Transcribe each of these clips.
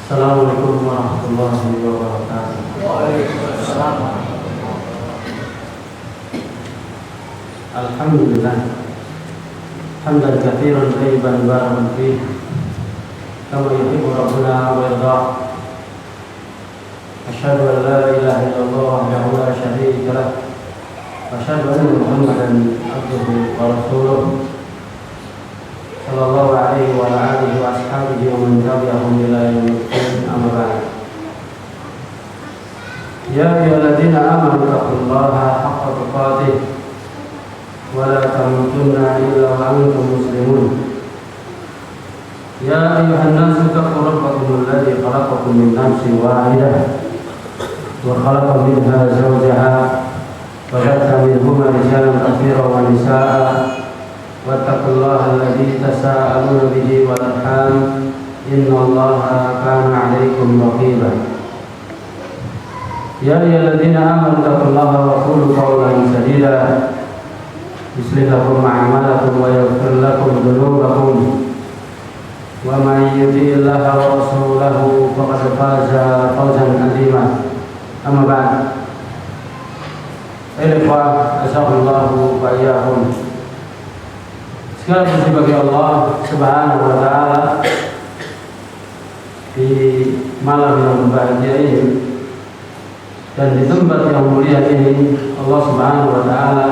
Assalamualaikum warahmatullahi wabarakatuh. Waalaikumsalam. Alhamdulillah hamdan katsiran thayyiban barakan fihi kama yuhibbu rabbuna wa yarda. Asyhadu an la ilaha illallah wahdahu la syarika lah wa asyhadu anna Muhammadan abduhu wa rasuluh sallallahu alaihi wa ala alihi wa ashabihi wa man tabi'ahum ila yaumil qiyamah. Amma ba'd. Ya ayyuhalladzina amanu taqullaha haqqa tuqatih wa la tamutunna illa wa antum muslimun. Ya ayyuhan nasu taqu rabbakum alladzi khalaqakum min nafsin wahidah wa khalaqa minha zawjaha wa batha minhuma rijalan katsiran wa nisaa'a wattaqullaha alladzi tasaaluna bihi wal arham innallaha kana 'alaikum raqiba. Ya ayyuhalladzina amanu taqullaha wa qulu qawlan sadida yuslih lakum a'malakum wa yaghfir lakum dhunubakum wa may yuti'illaha wa rasulahu faqad faza fawzan 'azima. Amma ba'd. Ikhwah, asyhadullahu wa iyyakum. Segala puji bagi Allah Subhanahu wa taala di malam yang berbahagia ini dan di tempat yang mulia ini. Allah Subhanahu wa taala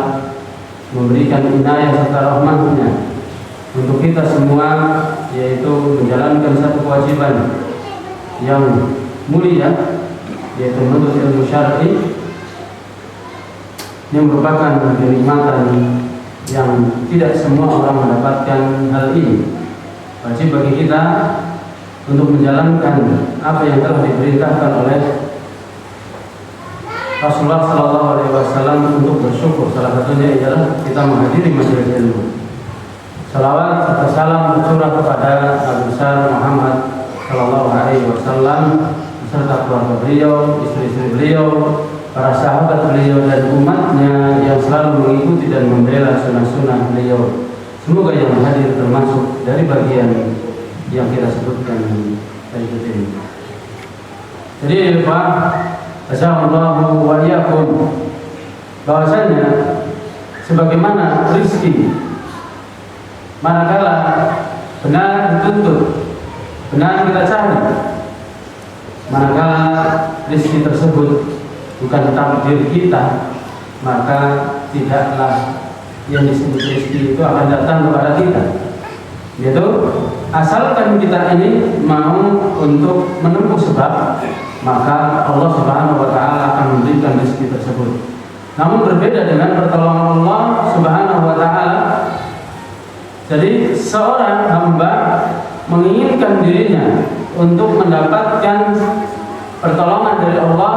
memberikan inayah serta rahmat-Nya untuk kita semua, yaitu menjalankan satu kewajiban yang mulia, yaitu menuntut ilmu syar'i yang merupakan kenikmatan yang tidak semua orang mendapatkan hal ini. Wajib bagi kita untuk menjalankan apa yang telah diperintahkan oleh Rasulullah Sallallahu Alaihi Wasallam untuk bersyukur. Salah satunya adalah kita menghadiri majelis ilmu. Salawat serta salam tercurah kepada Nabi besar Muhammad Sallallahu Alaihi Wasallam beserta keluarga beliau, istri-istri beliau, para sahabat beliau dan umatnya yang selalu mengikuti dan membela sunnah-sunnah beliau. Semoga yang hadir termasuk dari bagian yang kita sebutkan berikut ini. Jadi Pak, asyhadullahu wa iyyakum, bahwasanya sebagaimana rezeki manakala benar dituntut, benar kita cari, manakala rezeki tersebut bukan takdir kita, maka tidaklah yang disebut rezeki itu akan datang kepada kita. Yaitu asalkan kita ini mau untuk menempuh sebab, maka Allah Subhanahu wa taala akan memberikan rezeki tersebut. Namun berbeda dengan pertolongan Allah Subhanahu wa taala. Jadi seorang hamba menginginkan dirinya untuk mendapatkan pertolongan dari Allah,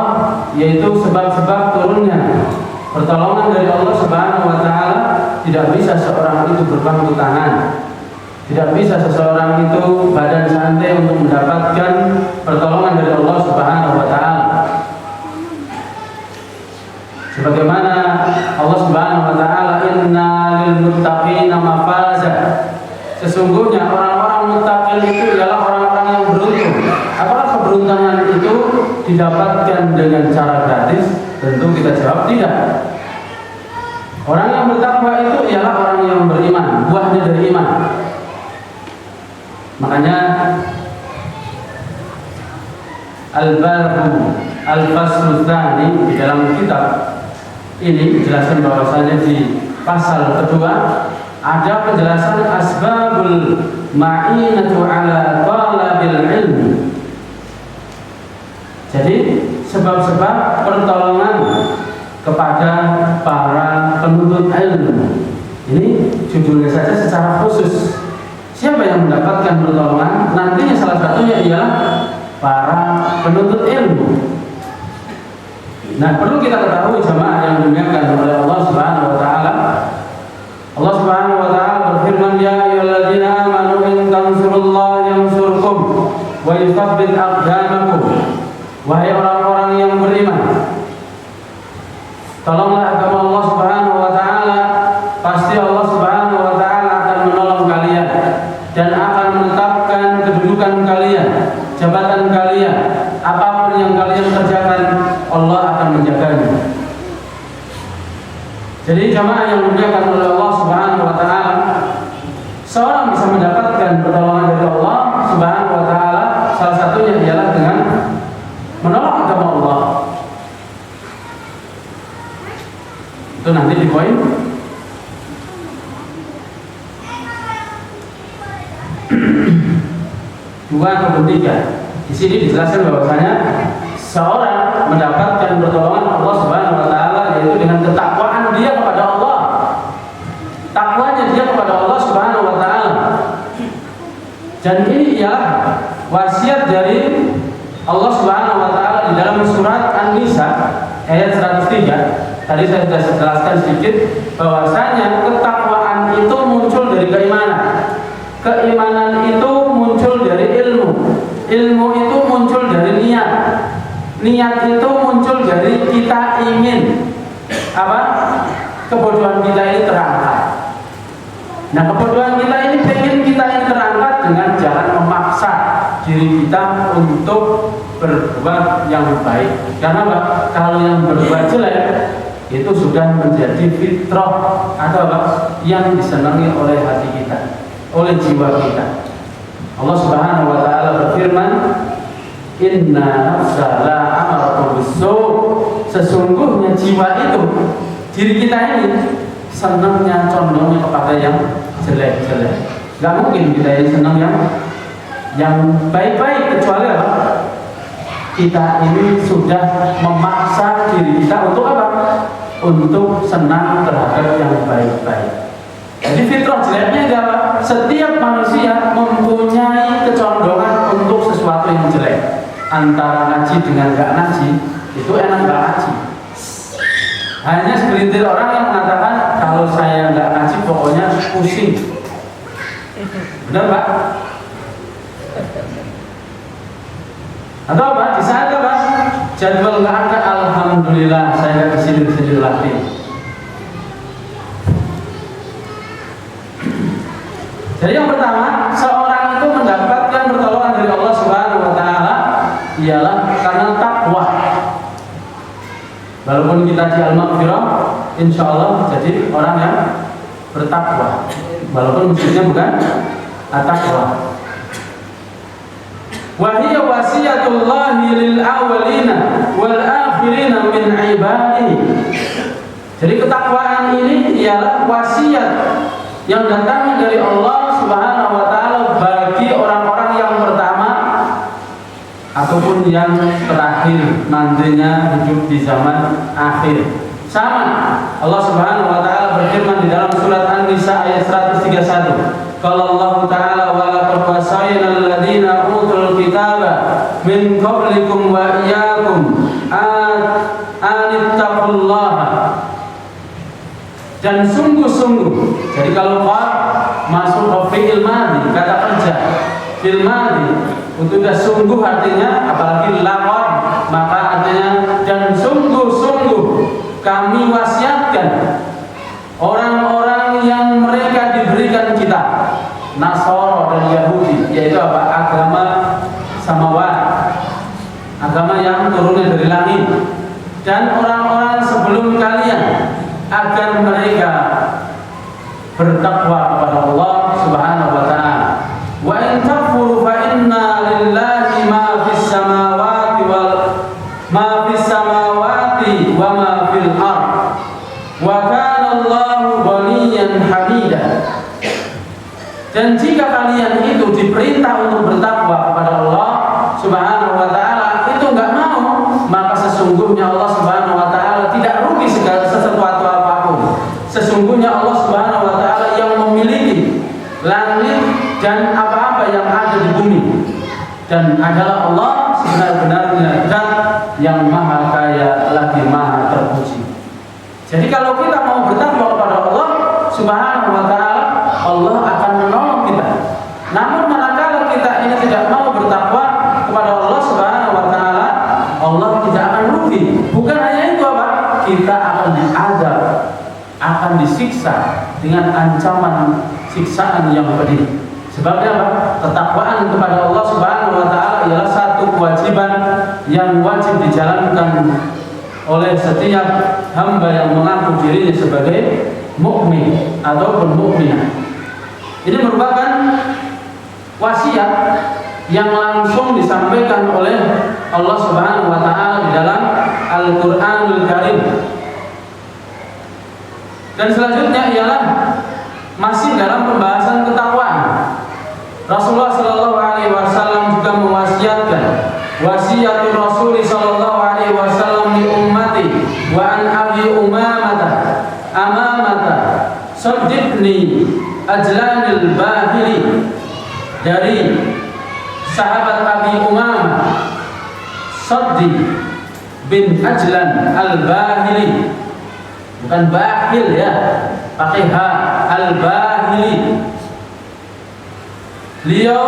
yaitu sebab-sebab turunnya pertolongan dari Allah Subhanahu wa taala. Tidak bisa seorang itu berpangku tangan, tidak bisa seseorang itu badan santai untuk mendapatkan pertolongan dari Allah Subhanahu wa taala. Sebagaimana Allah Subhanahu wa taala, inna lil muttaqina mafaza, sesungguhnya orang-orang muttaqin itu adalah orang-orang yang beruntung. Apakah keberuntungan itu didapatkan dengan cara gratis? Tentu kita jawab tidak. Orang yang bertakwa itu ialah orang yang beriman, buahnya dari iman. Makanya Al-Barhu Al-Faslu Tsani di dalam kitab ini dijelaskan bahwasanya di pasal kedua ada penjelasan asbabul ma'inatu ala talabil ilmi. Jadi sebab-sebab pertolongan kepada para penuntut ilmu. Ini judulnya saja secara khusus. Siapa yang mendapatkan pertolongan? Nantinya salah satunya ialah para penuntut ilmu. Nah, perlu kita ketahui jemaah yang dimuliakan oleh Allah Subhanahu wa taala. Allah Subhanahu wa taala berfirman, ya ayyuhalladzina amanu in tansurullaha yansurkum wa yuthabbit aqdamakum. Wahai orang-orang yang beriman, tolonglah agama Allah Subhanahu wa taala, pasti Allah Subhanahu wa taala akan menolong kalian dan akan menetapkan kedudukan kedudukan kalian, jabatan kalian, apapun yang kalian kerjakan, Allah akan menjaganya. Jadi jamaah yang dimuliakan oleh Allah Subhanahu wa taala, seorang bisa mendapatkan pertolongan dari Allah Subhanahu wa taala salah satunya ialah dengan menolong agama Allah. Itu nanti di poin dua atau tiga. Di sini dijelaskan bahwasanya seorang mendapatkan pertolongan Allah Subhanahu wa taala yaitu dengan ketakwaan dia kepada Allah. Takwanya dia kepada Allah Subhanahu wa taala. Dan ini ialah wasiat dari Allah Subhanahu wa taala di dalam surat An-Nisa ayat 103. Tadi saya sudah jelaskan sedikit bahwasanya ketakwaan itu muncul dari keimanan. Keimanan itu muncul dari ilmu. Ilmu itu muncul dari niat. Niat itu muncul dari kita ingin kebodohan kita ini terangkat. Nah, kebodohan kita ini ingin kita ini terangkat dengan jalan memaksa diri kita untuk berbuat yang baik. Karena kalau yang berbuat jelek itu sudah menjadi fitrah atau yang disenangi oleh hati kita, oleh jiwa kita. Allah Subhanahu wa taala berfirman, "Inna nafsa la amaratu bis-su'." Sesungguhnya jiwa itu, diri kita ini senangnya condongnya kepada yang jelek-jelek. Gak mungkin kita ini senang yang baik-baik kecuali kita ini sudah memaksa diri kita untuk untuk senang terhadap yang baik-baik. Jadi fitrah jeleknya adalah setiap manusia mempunyai kecondongan untuk sesuatu yang jelek. Antara ngaji dengan gak ngaji, itu enak gak ngaji. Hanya segelintir orang yang mengatakan kalau saya gak ngaji pokoknya pusing. Benar Pak? Atau di saat jadwal gak ada, alhamdulillah saya gak kesini lagi. Jadi yang pertama, seorang itu mendapatkan pertolongan dari Allah Subhanahu wa taala ialah karena takwa. Walaupun kita di al-maghfirah, insyaallah jadi orang yang bertakwa. Walaupun maksudnya bukan at-taqwa. Wa hiya wasiyatullahi lil awwalina wal akhirina min ibadihi. Jadi ketakwaan ini ialah wasiat yang datang dari Allah Subhanahu wa taala bagi orang-orang yang pertama ataupun yang terakhir nantinya hidup di zaman akhir. Sama Allah Subhanahu wa taala berfirman di dalam surat An-Nisa ayat 131. Qala Allah taala wa laqad wasayna alladziina utul kitaba min qablikum wa iyyakum anittaqullaha. Dan sungguh-sungguh, jadi kalau masuk ke fi'il madhi, kata kerja fi'il madhi itu sudah sungguh artinya, apalagi laqad maka artinya dan sungguh-sungguh kami wasiatkan orang-orang yang mereka diberikan kitab, Nasara dan Yahudi, yaitu agama samawat, agama yang turunnya dari langit, dan orang-orang sebelum kalian agar mereka bertakwa kepada Allah Subhanahu wa taala. Wa in takfuru fa inna lillahi ma fis samawati wa ma fil ard. Wa kana Allahu ghaniyyan hamida. Dan jika kalian itu diperintah untuk bertakwa kepada Allah Subhanahu wa taala, itu enggak mau, maka sesungguhnya Allah Subhanahu wa taala tidak rugi segala sesuatu apapun. Sesungguhnya Allah Subhanahu wa taala yang memiliki langit dan apa-apa yang ada di bumi, dan adalah Allah sebenar-benarnya zat yang maha kaya lagi maha terpuji. Jadi kalau kita mau bertakwa kepada Allah Subhanahu wa taala, Allah akan menolong kita. Namun manakala kita ini tidak mau bertakwa kepada Allah Subhanahu wa taala, Allah tidak akan rugi. Bukan hanya itu kita akan diazab, akan disiksa dengan ancaman siksaan yang pedih. Sebabnya ketakwaan kepada Allah Subhanahu wa taala ialah satu kewajiban yang wajib dijalankan oleh setiap hamba yang mengaku dirinya sebagai mukmin ataupun mukminah. Ini merupakan wasiat yang langsung disampaikan oleh Allah Subhanahu wa taala di dalam Al-Qur'anul Karim. Dan selanjutnya ialah masih dalam pembahasan ketakwaan. Rasulullah sallallahu alaihi wasallam juga mewasiatkan, wasiatul Rasul sallallahu alaihi wasallam li ummati wa an Abi Umamah amamata saddiqni ajlanil bahili, dari sahabat Abi Umamah Saddi bin Ajlan al-Bahili, bukan bahil ya, pakai ha, al-Bahili. Beliau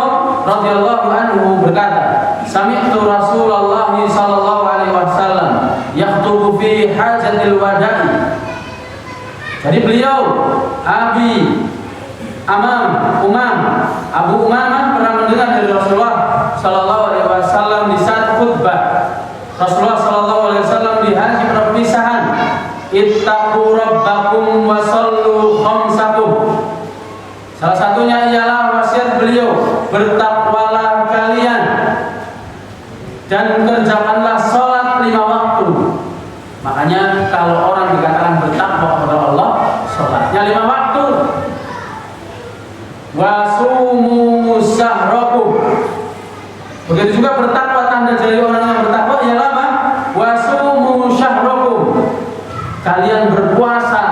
radhiyallahu anhu berkata, sami'tu Rasulullah sallallahu alaihi wasallam yakhutubu fi hajatil wada'i. Jadi beliau Abi Abu Umamah pernah mendengar dari Rasulullah sallallahu alaihi wasallam di saat khutbah. Rasulullah sallallahu alaihi wasallam di haji perpisahan, ittaqu rabbakum wa sallu khamsakum. Salah satunya ialah wasiat beliau, bertakwalah kalian dan kerjakanlah salat 5 waktu. Makanya kalau orang dikatakan bertakwa kepada Allah, salatnya 5 waktu. Wasumu sahrakum. Begitu juga bertakwa, tanda dari orang yang bertakwa ialah apa? Wasumu syahrakum. Kalian berpuasa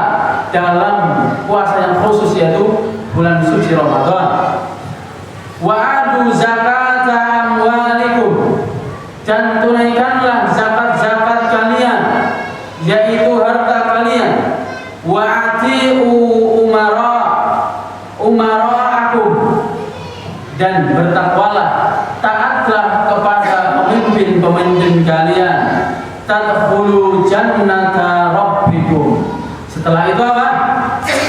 dalam puasa yang khusus, yaitu bulan suci Ramadan. Wa'adu zakata amwalikum. Dan tunaikanlah zakat-zakat kalian, yaitu harta kalian. Wa'ati'u umara'akum. Dan bertakwalah, taatlah kepada pemimpin-pemimpin kalian. Tadkhulu jannata rabbikum. Setelah itu apa?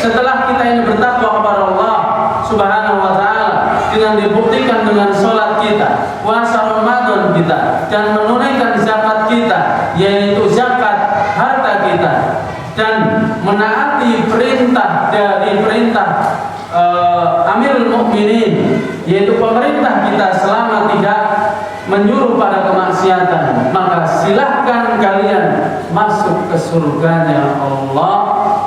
Setelah kita ini bertakwa kepada Allah Subhanahu wa taala dengan dibuktikan dengan salat kita, puasa Ramadan kita, dan menunaikan zakat kita, yaitu zakat harta kita, dan menaati perintah dari perintah Amirul Mukminin, yaitu pemerintah kita, selama tidak menyuruh pada kemaksiatan, maka silahkan kalian masuk ke surganya Allah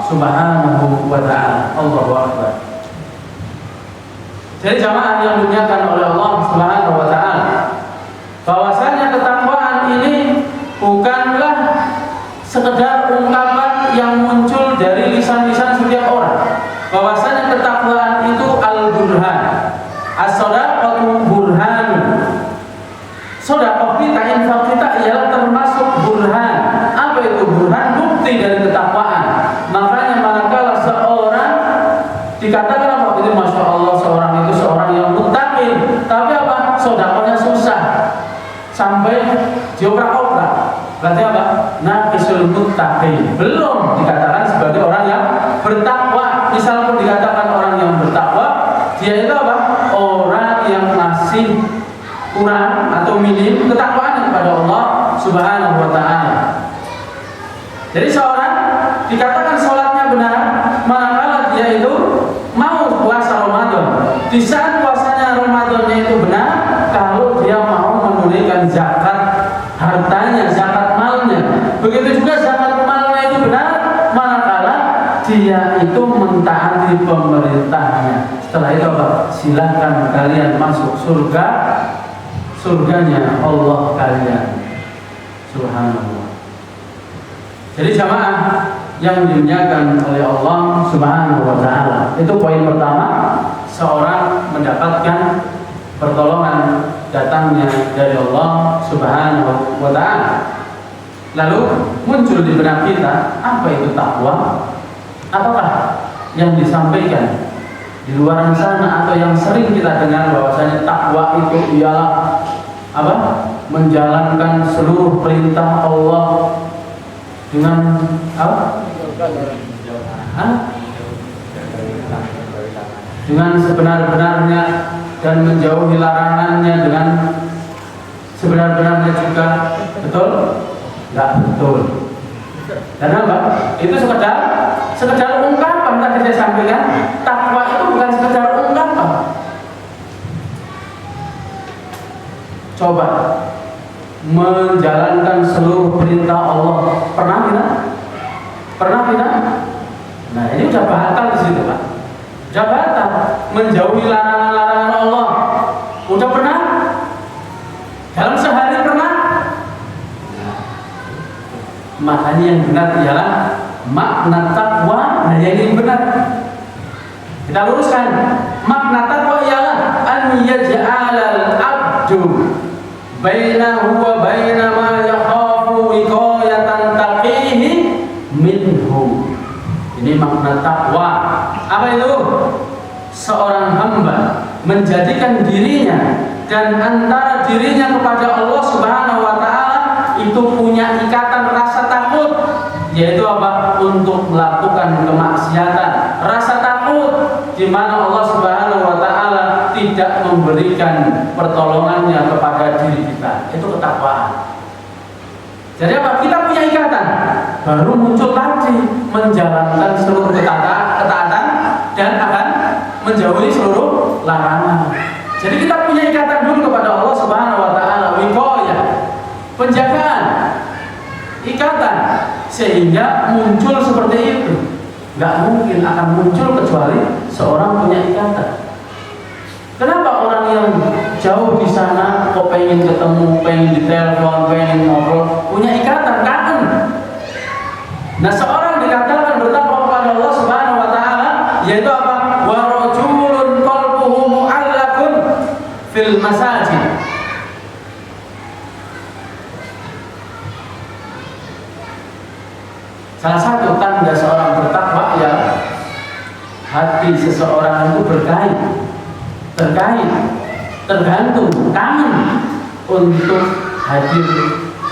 Subhanahu wa ta'ala. Allahu Akbar. Jadi jamaah yang dimuliakan oleh Allah Subhanahu wa ta'ala, bahwasanya ketakwaan ini bukanlah sekedar ungkapan yang muncul dari lisan-lisan setiap orang. Bahwasanya ketakwaan itu al-burhan, as-shadaqatu burhan. Sedekah kita, infak kita ialah termasuk burhan. Apa itu burhan? Bukti dari ketakwaan. Makanya manakala seorang dikatakan apa? Itu masya Allah, seorang itu seorang yang muttaqin, tapi apa? Sedekahnya susah sampai dioprak-oprak. Berarti apa? Naqisul muttaqin, belum dikatakan sebagai orang yang bertakwa. Misal pun dikatakan orang yang bertakwa, dia itu apa? Orang yang masih kurang atau minim ketakwaan kepada Allah Subhanahu wa ta'ala. Jadi seorang dikatakan sholatnya benar manakala dia itu mau puasa Ramadan. Di saat puasanya Ramadannya itu benar kalau dia mau menunaikan zakat hartanya, zakat malnya. Begitu juga zakat malnya itu benar manakala dia itu mentaati pemerintahnya. Setelah itu apa? Silakan kalian masuk surganya Allah kalian. Subhanallah. Jadi jamaah yang dimuliakan oleh Allah Subhanahu wa ta'ala, itu poin pertama, seorang mendapatkan pertolongan datangnya dari Allah Subhanahu wa ta'ala. Lalu muncul di benak kita, apa itu takwa? Apakah yang disampaikan di luar sana atau yang sering kita dengar bahwasanya takwa itu ialah apa? Menjalankan seluruh perintah Allah dengan apa? Dengan sebenar-benarnya dan menjauhi larangannya dengan sebenar-benarnya juga. Betul? Enggak betul. Karena apa? Itu sekedar ungkapan. Tadi saya sampaikan, takwa itu bukan sekedar ungkapan. Coba menjalankan seluruh perintah Allah, pernah kita? Nah, ini udah batal di situ, Pak. Udah batal. Menjauhi larangan-larangan Allah, udah pernah? Dalam sehari pernah? Nah, makanya yang benar ialah makna takwa. Nah, yang ini benar. Kita luruskan. Makna takwa ialah an yaj'alal abdu bainahu wa baina ma yakhafu wiqayatan taqihi minhu. Ini makna takwa. Apa itu? Seorang hamba menjadikan dirinya dan antara dirinya kepada Allah Subhanahu wa taala itu punya ikatan rasa takut, yaitu apa? Untuk melakukan kemaksiatan. Rasa takut di mana Allah Subhanahu wa taala tidak memberikan pertolongannya kepada diri kita. Itu ketakwaan. Jadi apa? Kita punya ikatan. Baru muncul tadi menjalankan seluruh ketaatan dan akan menjauhi seluruh larangan. Jadi kita punya ikatan dulu kepada Allah Subhanahu wa taala, wiqayah, penjagaan, ikatan, sehingga muncul seperti itu. Enggak mungkin akan muncul kecuali seorang punya ikatan. Kenapa orang yang jauh di sana kok pengen ketemu, pengen ditelepon, pengen ngobrol, punya ikatan, kangen. Nah, seorang dikatakan bertakwa kepada Allah Subhanahu wa taala, yaitu apa? Wa rajulun qalbuhu mu'allaqun fil masajid. Salah satu tanda seorang bertakwa ya hati seseorang itu terkait, tergantung, kangen untuk hadir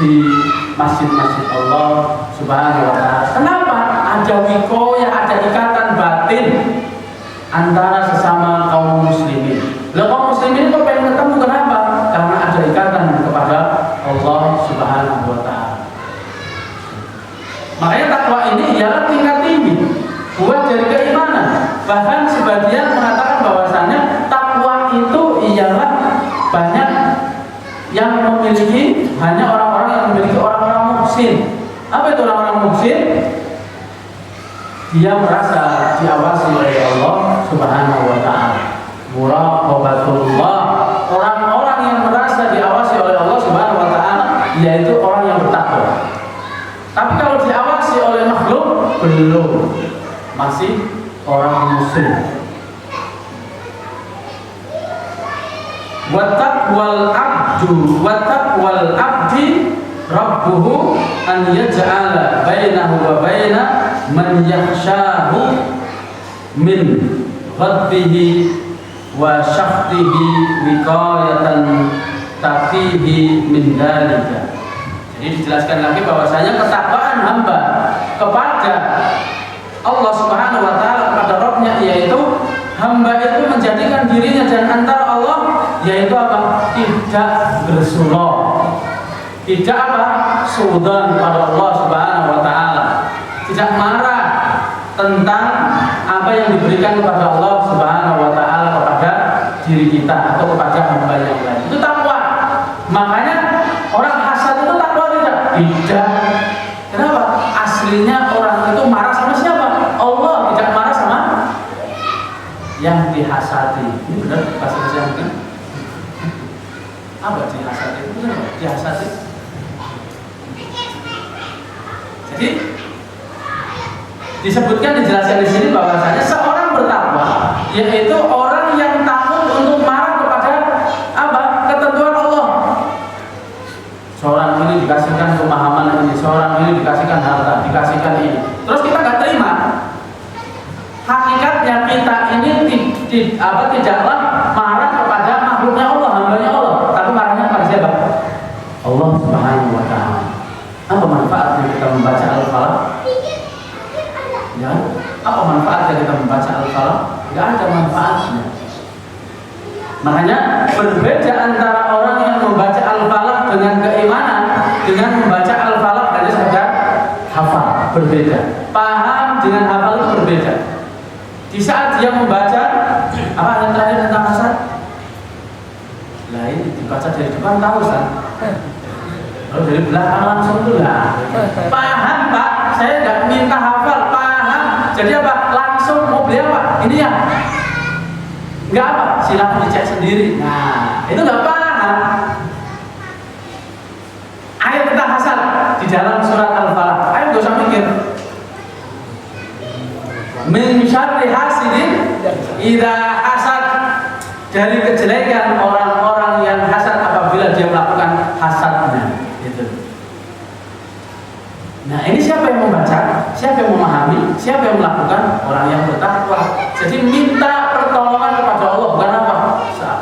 di masjid-masjid Allah Subhanahu wa taala. Kenapa? Ada wiqayah, ada ikatan batin antara sesama kaum muslimin. Lah kaum muslimin kok pengen ketemu, kenapa? Karena ada ikatan kepada Allah Subhanahu wa taala. Makanya takwa ini ialah tingkat tinggi buat dari keimanan. Bahkan sebagian mengatakan bahwasannya takwa itu ialah banyak yang memiliki, hanya orang-orang yang memiliki orang-orang muhsin. Apa itu orang-orang muhsin? Dia merasa diawasi oleh Allah Subhanahu wa taala. Muraqabatullah. Orang-orang yang merasa diawasi oleh Allah Subhanahu wa taala yaitu orang yang bertakwa. Tapi kalau diawasi oleh makhluk belum, masih orang muslim. Wattaqwal abdi rabbuhu an yaj'ala bainahu wa baina man yakhshahu min ghadbihi wa syakhtihi wiqayatan taqihi min dalika. Jadi dijelaskan lagi bahwasanya ketakwaan hamba kepada Allah Subhanahu wa taala, kepada Rabb-nya, yaitu hamba itu menjadikan dirinya dan antara Allah, yaitu apa? Tidak bersuloh, tidak apa? Suudzon pada Allah Subhanahu wa taala, tidak marah tentang apa yang diberikan kepada Allah Subhanahu wa taala kepada diri kita atau kepada hamba yang lain. Itu takwa. Makanya orang hasad itu takwa tidak. Kenapa? Aslinya orang itu marah sama siapa? Allah, tidak marah sama yang dihasati. Ini benar bahasa Indonesia mungkin? Apa dihasati? Itu benar apa? Dihasati. Jadi disebutkan, dijelaskan di sini bahwasanya seorang bertakwa yaitu orang yang takut untuk marah kepada apa? Ketentuan Allah. Seorang ini dikasihkan pemahaman ini, seorang ini dikasihkan harta, dikasihkan ini. Terus kita nggak terima. Hakikatnya kita ini tidaklah marah kepada makhluknya Allah, hambanya Allah, tapi marahnya kepada siapa? Allah Subhanahu wa taala. Apa manfaatnya kita membaca Al-Falaq? Ya, apa manfaatnya kita membaca Al-Falaq? Nggak ada manfaatnya. Makanya dibaca dari depan tahu kan? Kalau dari belakang langsung tuh lah. Paham Pak? Saya nggak minta hafal, paham. Jadi apa? Langsung mau beli apa? Ini ya. Nggak apa? Silakan dicek sendiri. Nah, itu nggak paham. Ayat tentang hasad di dalam surat Al-Falaq. Ayo nggak usah mikir. Min syarri hasidin idza hasad, dari kejelekan orang-orang yang hasad apabila dia melakukan hasadnya. Itu. Nah, ini siapa yang membaca? Siapa yang memahami? Siapa yang melakukan? Orang yang bertakwa. Jadi minta pertolongan kepada Allah, bukan apa?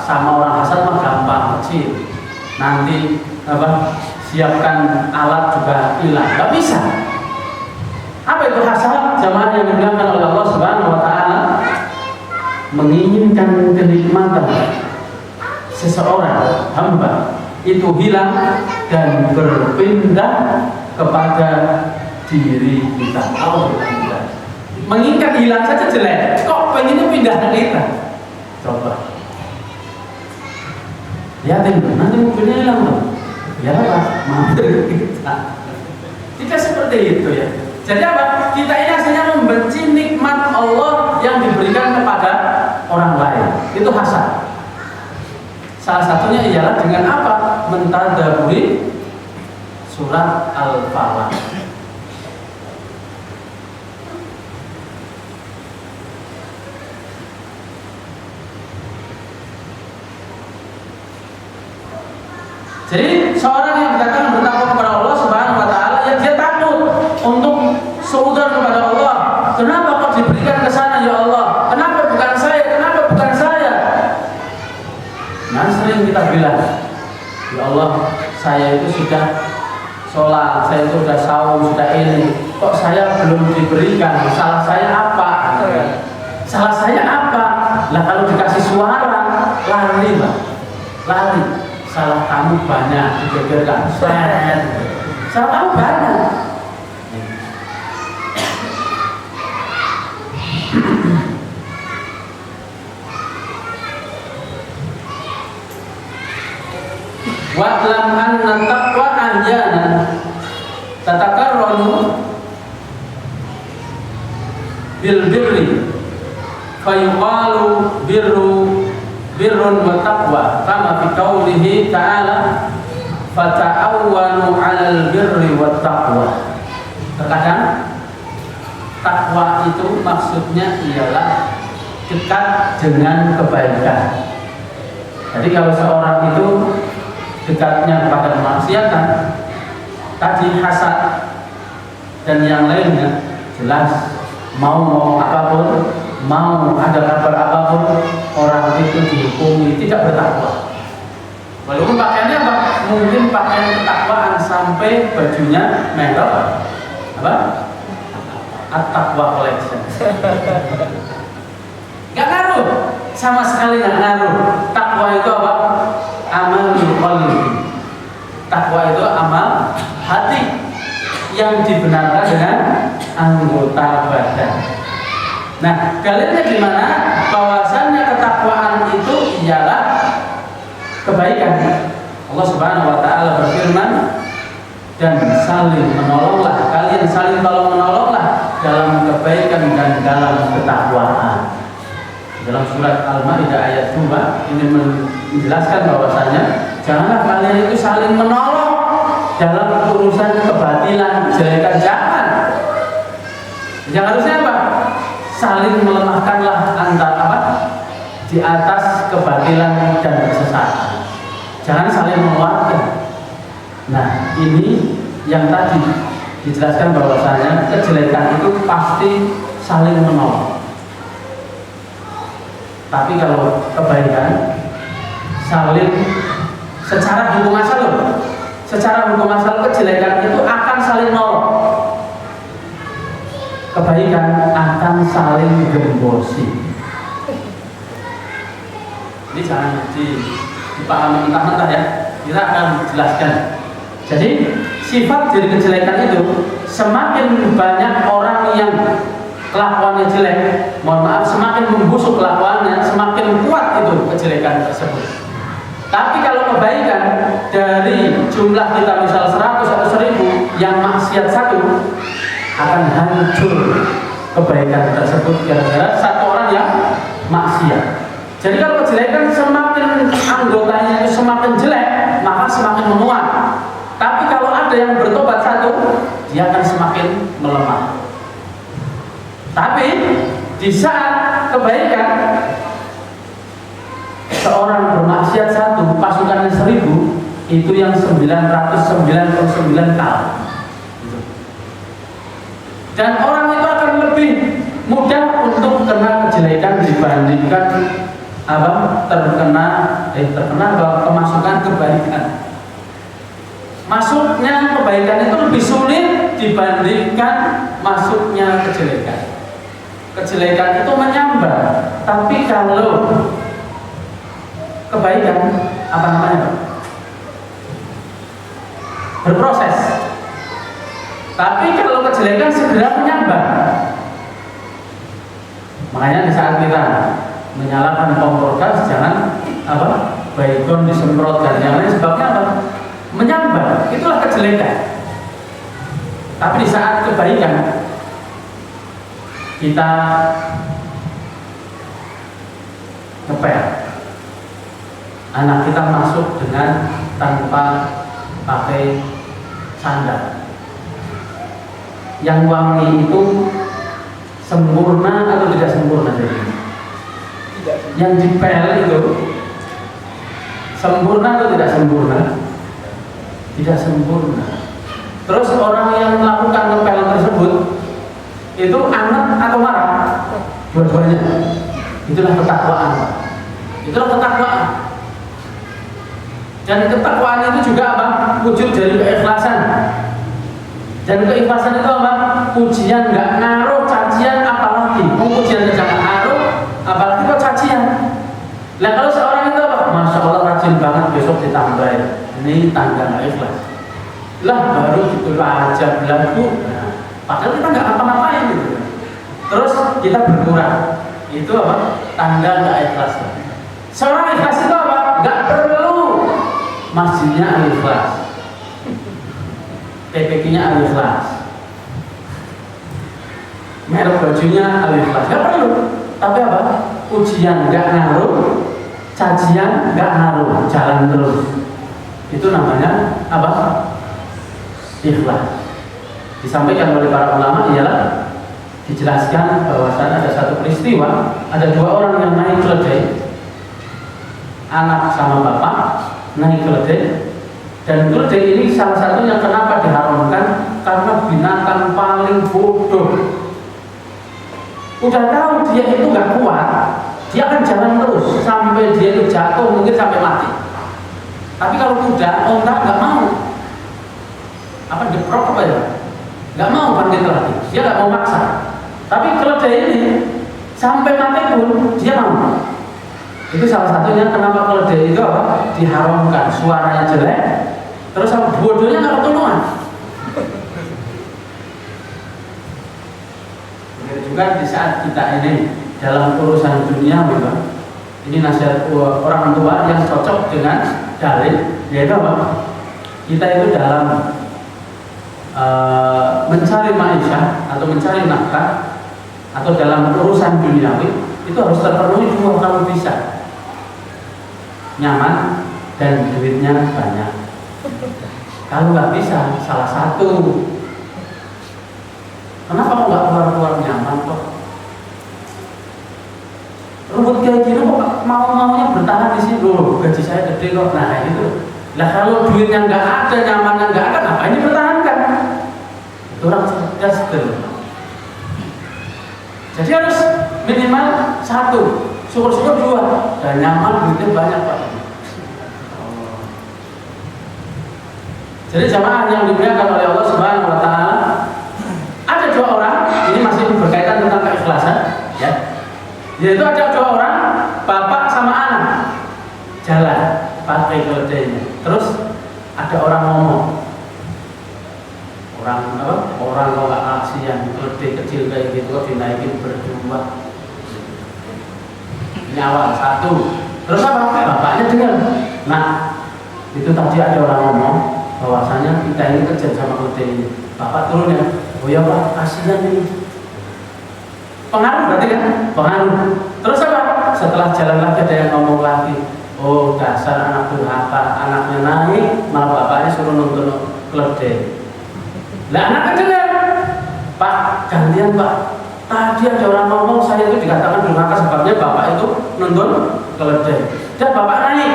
Sama orang hasad mah gampang, kecil. Nanti apa? Siapkan alat juga hilang. Gak bisa. Apa itu hasad? Jamaah yang dimuliakan oleh Allah Subhanahu wa taala, menginginkan kenikmatan seseorang hamba itu hilang dan berpindah kepada diri kita. Alhamdulillah. Menginginkan hilang saja jelek, kok pengennya pindah ke kita? Coba lihatin, nanti mobilnya hilang loh. Ya apa? Mampir kita. Tidak seperti itu ya. Jadi apa? Kita ini asalnya membenci nikmat Allah yang diberikan kepada orang lain. Itu hasad. Salah satunya ialah dengan apa? Mentadaburi surat Al-Falaq. Jadi seorang yang datang bertakwa kepada Allah Subhanahu wa taala, ya dia takut untuk seudar kepada Allah. Kenapa kok diberikan ke sana ya Allah? Kenapa bukan saya? Kenapa bukan saya? Nah, sering kita bilang, ya Allah, saya itu sudah sholat, saya itu sudah saum, sudah ini, kok saya belum diberikan? Salah saya apa? Salah saya apa? Lah kalau dikasih suara, lari Pak, lari. Salah kamu banyak, digegerkan, salah kamu banyak. Wa'lam anna taqwa ahyana tatakarranu bil birri fayuqalu birrun wa taqwa kama fi qaulihi ta'ala fata'awwanu 'alal birri wat taqwa. Terkadang takwa itu maksudnya ialah dekat dengan kebaikan. Jadi kalau seorang itu dekatnya kepada kemaksiatan, tadi hasad dan yang lainnya, jelas mau ngomong apapun, mau ada kabar apapun, orang itu dihukumi tidak bertakwa. Walaupun pakaiannya apa? Mungkin pakaian ketakwaan sampai bajunya merek apa? At-Taqwa Collection. Gak ngaruh, sama sekali gak ngaruh. Takwa itu apa? Amal qalbi. Takwa itu amal hati yang dibenarkan dengan anggota badan. Nah, dalilnya di mana? Bahwasannya ketakwaan itu ialah kebaikan. Allah Subhanahu wa taala berfirman, dan saling menolonglah, kalian saling tolong menolonglah dalam kebaikan dan dalam ketakwaan. Dalam surat Al-Maidah ayat 2 ini menjelaskan bahwasanya janganlah kalian itu saling menolong dalam urusan kebatilan, kejelekan, jangan. Yang harusnya apa? Saling melemahkanlah antara apa? Di atas kebatilan dan kesesatan. Jangan saling menguatkan. Nah, ini yang tadi dijelaskan bahwasanya kejelekan itu pasti saling menolong. Tapi kalau kebaikan saling secara hukum asal loh. Secara hukum asal kejelekan itu akan saling nolong. Kebaikan akan saling gembosi. Ini jangan dipahami mentah-mentah ya. Kita akan jelaskan. Jadi sifat dari kejelekan itu, semakin banyak orang yang kelakuannya jelek, mohon maaf, semakin membusuk kelakuannya, semakin kuat itu kejelekan tersebut. Tapi kalau kebaikan dari jumlah kita misal 100 atau 1000, yang maksiat satu akan hancur kebaikan tersebut gara-gara satu orang yang maksiat. Jadi kalau kejelekan semakin anggotanya itu semakin jelek, maka semakin menguat. Tapi kalau ada yang bertobat satu, dia akan semakin melemah. Tapi di saat kebaikan, seorang bermaksiat satu, pasukannya 1000, itu yang 999 kali. Dan orang itu akan lebih mudah untuk kena kejelekan dibandingkan terkena kemasukan kebaikan. Masuknya kebaikan itu lebih sulit dibandingkan masuknya kejelekan. Kejelekan itu menyambar, tapi kalau kebaikan apa namanya? Berproses. Tapi kalau kejelekan segera menyambar. Makanya di saat kita menyalakan kompor gas, jangan baygon disemprotkan, yang lain sebabnya apa? Menyambar, itulah kejelekan. Tapi di saat kebaikan kita ngepel, anak kita masuk dengan tanpa pakai sandal, yang wangi itu sempurna atau tidak sempurna? Yang dipel itu sempurna atau tidak sempurna? Tidak sempurna. Terus orang yang melakukan ngepel tersebut itu anak atau marah? Dua-duanya. Itulah ketakwaan. Itulah ketakwaan. Dan ketakwaan itu juga apa? Wujud dari keikhlasan. Dan keikhlasan itu apa? Pujian nggak ngaruh, cacian apalagi. Pujian jangan ngaruh, apalagi kok cacian. Nah kalau seorang itu apa? Masya Allah rajin banget, besok ditambahin. Ini tanda nggak ikhlas. Lah baru gitu aja belagu. Nah, padahal kita nggak apa-apain gitu. Terus kita berkurang. Itu apa? Tanda nggak ikhlas. Seorang ikhlas itu apa? Nggak perlu masjidnya al-ikhlas, PPK-nya al-ikhlas, merek bajunya al-ikhlas, nggak perlu. Tapi apa? Ujian nggak ngaruh, cacian nggak ngaruh, jalan terus. Itu namanya apa? Ikhlas. Disampaikan oleh para ulama ialah dijelaskan bahwasanya ada satu peristiwa, ada dua orang yang naik keledai, anak sama bapak naik keledai, dan keledai ini salah satunya kenapa diharamkan? Karena binatang paling bodoh. Udah tahu dia itu nggak kuat, dia akan jalan terus sampai dia itu jatuh, mungkin sampai mati. Tapi kalau kuda, onta nggak mau, deprok apa ya? Nggak mau bangkit lagi, dia nggak mau maksa. Tapi keledai ini sampai mati pun dia mau. Itu salah satunya kenapa keledai itu apa? Diharamkan, suaranya jelek, terus bodohnya nggak ketulungan. Begitu juga di saat kita ini dalam urusan dunia, memang ini nasihat orang tua yang cocok dengan dalil, yaitu apa? Kita itu dalam mencari maisha atau mencari nafkah atau dalam urusan duniawi itu harus terpenuhi dua kalau bisa, nyaman dan duitnya banyak. Kalau nggak bisa, salah satu. Kenapa kok nggak keluar nyaman kok? Rumput kayak gini kok mau-maunya bertahan di sini loh, gaji saya gede kok. Nah itu. Lah kalau duitnya nggak ada, nyamannya nggak ada, ngapain dipertahankan? Itu orang cerdas tuh. Jadi harus minimal satu, syukur-syukur dua, dan nyaman duitnya banyak Pak. Jadi jamaah yang dimuliakan oleh Allah Subhanahu Wa Taala, ada dua orang, ini masih berkaitan tentang keikhlasan, ya. Yaitu ada dua orang, bapak sama anak, jalan pakai keledainya. Terus ada orang ngomong, orang kalau nggak kasihan keledai kecil kayak gitu kok dinaikin berdua. Ini awal satu, Terus apa? Bapaknya dengar. Nah, itu tadi ada orang ngomong bahwasanya kita ini kerja sama keledai ini. Bapak turun ya. Oh ya Pak, kasihan ini. Pengaruh berarti kan? Pengaruh. Terus apa? Setelah jalan lagi ada yang ngomong lagi. Oh dasar anak durhaka, anaknya naik malah bapaknya suruh nonton keledai. Lah anaknya dengar. Pak, gantian Pak. Tadi ada orang ngomong saya itu dikatakan durhaka sebabnya bapak itu nonton keledai. Dan bapak naik.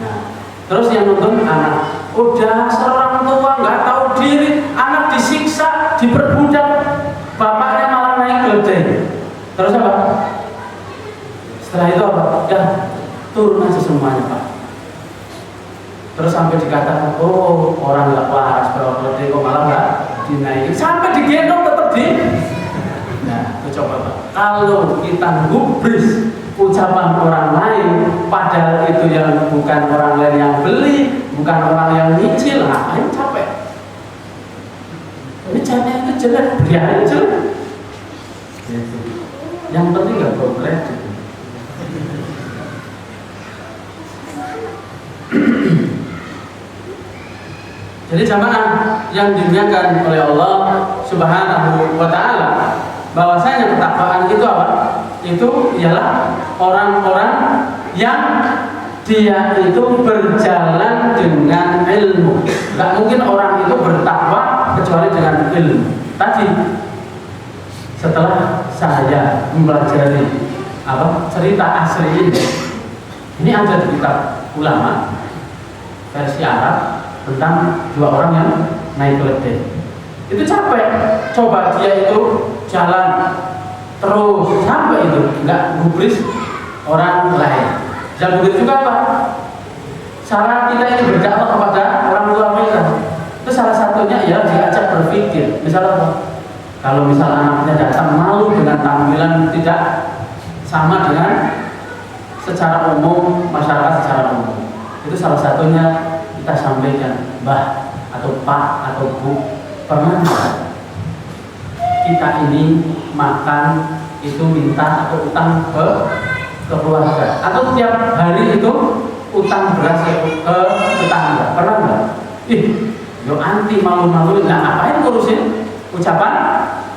Nah, terus yang nonton anak. Udah seorang tua nggak tahu diri, anak disiksa, diperbudak, bapaknya malah naik keledai. Terus apa? Setelah itu apa? Ya turun aja semuanya Pak. Terus sampai dikatakan, oh orang nggak waras bawa keledai kok malah nggak dinaikin, sampai digendong tetap di. Nah, itu coba Pak. Kalau kita gubris ucapan orang lain, padahal itu yang bukan orang lain yang beli, bukan orang yang nyicil, ngapain capek? Ini caranya itu jelek, biarin jelek. Yang penting nggak bawa kredit. Jadi jamaah yang dimuliakan oleh Allah Subhanahu wa Ta'ala, bahwasanya ketakwaan itu apa? Itu ialah orang-orang yang dia itu berjalan dengan ilmu. Gak mungkin orang itu bertakwa kecuali dengan ilmu. Tadi setelah saya mempelajari cerita asli ini ada di kitab ulama versi Arab tentang dua orang yang naik keledai. Itu capek. Coba dia itu jalan terus sampai itu nggak gubris orang lain. Dan begitu juga apa? Cara kita ini berdakwah kepada orang tua kita itu salah satunya ya diajak berpikir. Misalnya apa? Kalau misal anaknya datang malu dengan tampilan tidak sama dengan secara umum masyarakat secara umum, itu salah satunya kita sampaikan, Mbah atau Pak atau Bu, pernah kita ini makan itu minta atau utang ke keluarga, atau tiap hari itu utang beras ke tetangga, pernah nggak? Yo anti malu-maluin, nah ngapain ngurusin ucapan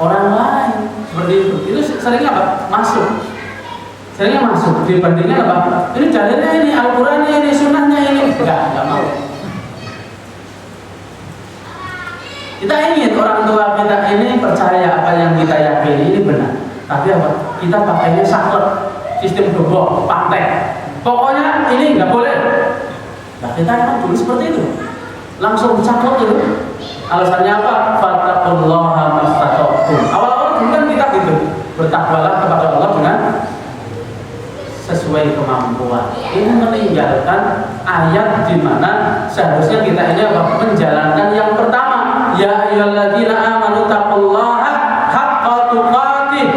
orang lain seperti itu? Itu seringnya apa? Seringnya masuk dibandingkan apa? Ini dalilnya ini, Al-Qurannya ini, sunnahnya ini, enggak mau. Kita ingin orang tua kita ini percaya apa yang kita yakini ini benar. Tapi apa? Kita pakainya saklek, sistem dobok, pantek. Pokoknya ini nggak boleh. Nah kita kan dulu seperti itu, langsung saklek itu. Alasannya apa? Fattaqullaha mastata'tum. Awal-awal dulu kan kita gitu, bertakwalah kepada Allah dengan sesuai kemampuan. Ini meninggalkan ayat di mana seharusnya kita ini apa? Menjalankan yang pertama. Ya ayyuhalladzina amanu taqullaha haqqa tuqatih.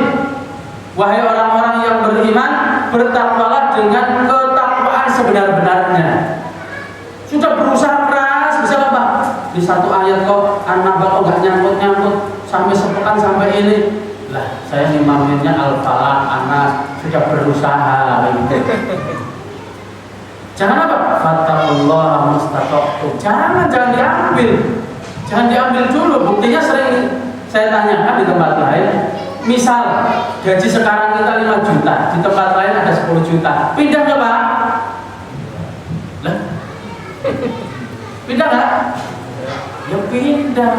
Wahai orang-orang yang beriman, bertakwalah dengan ketakwaan sebenar-benarnya. Sudah berusaha keras, bisa apa? Di satu ayat kok an-naba kok enggak nyangkut-nyangkut sampai sepekan sampai ini. Lah, saya ngimaminnya Al-Falaq, Anas, sudah berusaha gitu. Jangan apa? Fattaqullaha mastata'tum. Jangan diambil. Jangan diambil dulu, buktinya sering saya tanyakan di tempat lain. Misal gaji sekarang kita 5 juta, di tempat lain ada 10 juta. Pindah nggak Pak? Lah? Pindah nggak? Ya pindah.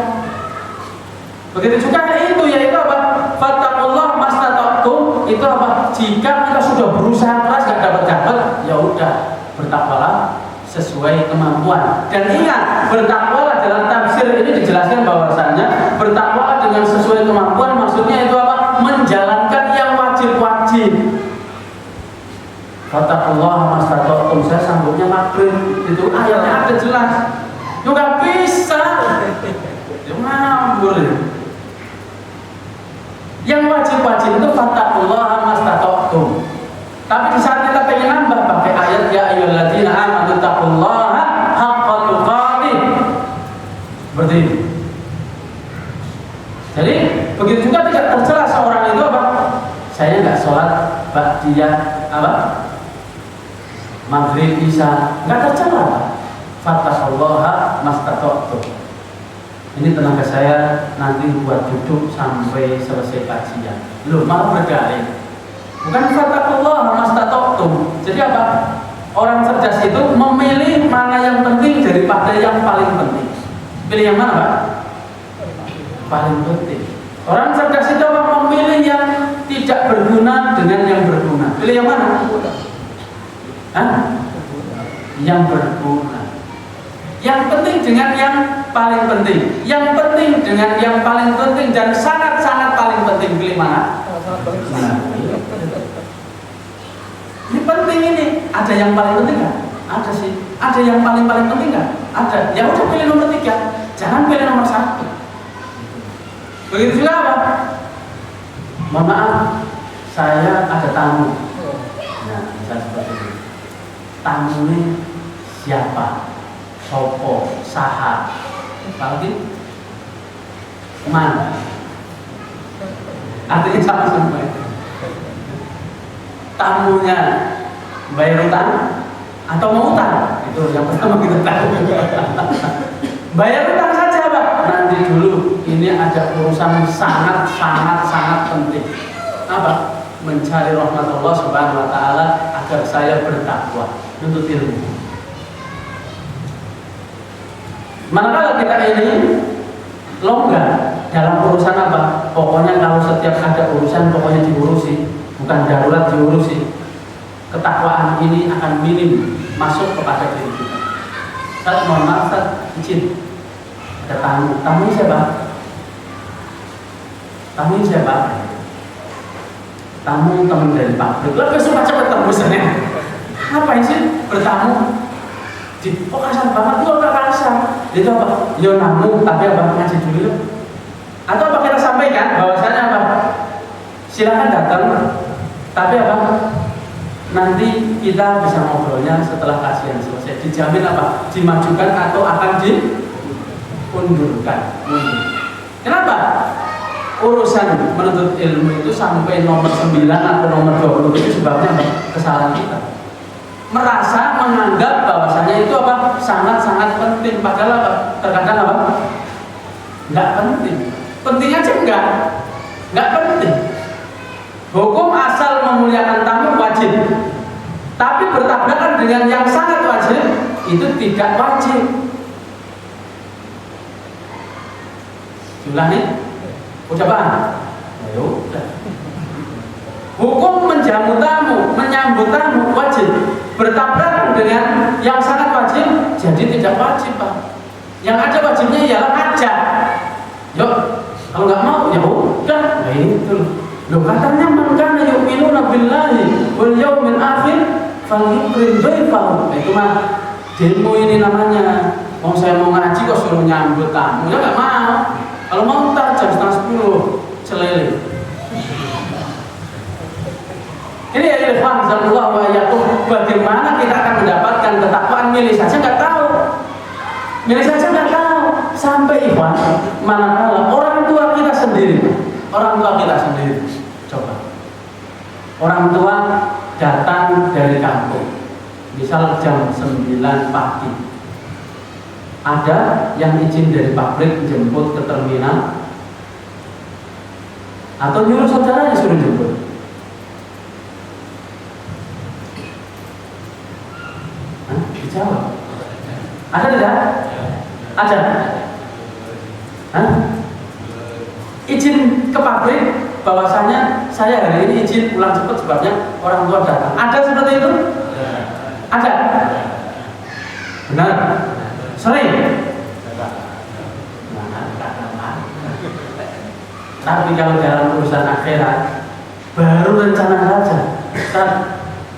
Begitu juga itu, yaitu apa? Fattaqullaha mastata'tum. Itu apa? Jika kita sudah berusaha keras nggak dapat, ya udah bertakwalah sesuai kemampuan. Dan ingat, bertakwalah dalam tafsir ini dijelaskan bahwasannya bertakwalah dengan sesuai kemampuan, maksudnya itu apa? Menjalankan yang wajib-wajib. Fattaqullaha mastata'tum. Saya sanggupnya maghrib, itu ayatnya ada jelas. Juga bisa. Ya ngambur. Yang wajib-wajib itu fattaqullaha mastata'tum. Tapi di saat kita pengen nambah pakai ayat ya ayyuhalladzina amanu taqullaha haqqa tuqatih. Seperti ini. Jadi begitu juga tidak tercela seorang itu apa? Saya nggak sholat ba'diyah apa? maghrib, isya, nggak ada celah. Fattaqullaha mastata'tum. Ini tenaga saya nanti buat duduk sampai selesai kajian. Loh, malah berdalih. Bukan fattaqullaha mastata'tum. Jadi apa? Orang cerdas itu memilih mana yang penting daripada yang paling penting. Pilih yang mana, Pak? Paling penting. Orang cerdas itu apa? Memilih yang tidak berguna dengan yang berguna. Pilih yang mana? Hah? Yang berguna. Yang penting dengan yang paling penting. Yang penting dengan yang paling penting dan sangat-sangat paling penting. Pilih mana? Nah, ini penting ini. Ada yang paling penting nggak? Ada sih. Ada yang paling penting nggak? Ada. Ya udah pilih nomor 3. Jangan pilih nomor 1. Begitu juga apa? Mohon maaf, saya ada tamu. Nah, misalnya seperti ini. Tamu ini siapa? Sopo, saha, apalagi mana? Artinya sama-sama. Tamunya bayar utang atau mau utang? Itu yang pertama kita tahu. Bayar utang saja, Pak. Nanti dulu, ini ada urusan sangat penting. Apa? Mencari rahmat Allah Subhanahu wa taala agar saya bertakwa, menuntut ilmu. Manakala kita ini longgar dalam urusan apa? Pokoknya kalau setiap ada urusan pokoknya diurusi, bukan darurat diurusi. Ketakwaan ini akan minim masuk kepada diri kita. Ustaz, mohon maaf, Ustaz, izin. Ada tamu. Tamu siapa? Tamu siapa? Tamu teman dari pabrik. Lah besok aja ketemu sana. Ngapain sih bertamu? Oh kasar banget, itu agak kasar. Itu apa? Yo namu, tapi apa? Ngaji dulu yuk. Atau apa kita sampaikan bahwasanya apa? Silakan datang, tapi apa? Nanti kita bisa ngobrolnya setelah kajian selesai. Dijamin apa? Dimajukan atau akan diundurkan. Kenapa? Urusan menuntut ilmu itu sampai nomor 9 atau nomor 20 itu sebabnya apa? Kesalahan kita. Merasa menganggap bahwasanya itu apa? Sangat-sangat penting. Padahal apa? Terkadang apa? Enggak penting. Penting aja enggak penting. Hukum asal memuliakan tamu wajib. Tapi bertabrakan dengan yang sangat wajib itu tidak wajib. Jumlahnya udah paham? Ayo, udah. Hukum menjamu tamu, menyambut tamu wajib. Bertabrakan dengan yang sangat wajib, jadi tidak wajib, Pak. Yang ada wajibnya ialah ngajak. Yuk, kalau nggak mau ya udah. Nah itu loh, katanya man kana yu'minuna billahi wal yaumil akhir falyukrim dhaifahu. Itu mah demo ini namanya. Mau saya mau ngaji kok suruh nyambut tamu, ya nggak mau. Kalau mau ntar jam 9:30 celele. Ini ya ikhwan sallallahu alaihi wasallam, bagaimana kita akan mendapatkan ketakwaan? Milih saja nggak tahu. Milih saja nggak tahu. Sampai ikhwan, manakala orang tua kita sendiri, coba. Orang tua datang dari kampung, misal jam 9 pagi. Ada yang izin dari pabrik jemput ke terminal, atau nyuruh saudaranya suruh jemput. Dijawab. Ada tidak? Ada. Hah? Izin ke pabrik bahwasanya saya hari ini izin pulang cepat sebabnya orang tua datang. Ada seperti itu? Ada. Benar? Sering? Tapi kalau dalam urusan akhirat baru rencana saja.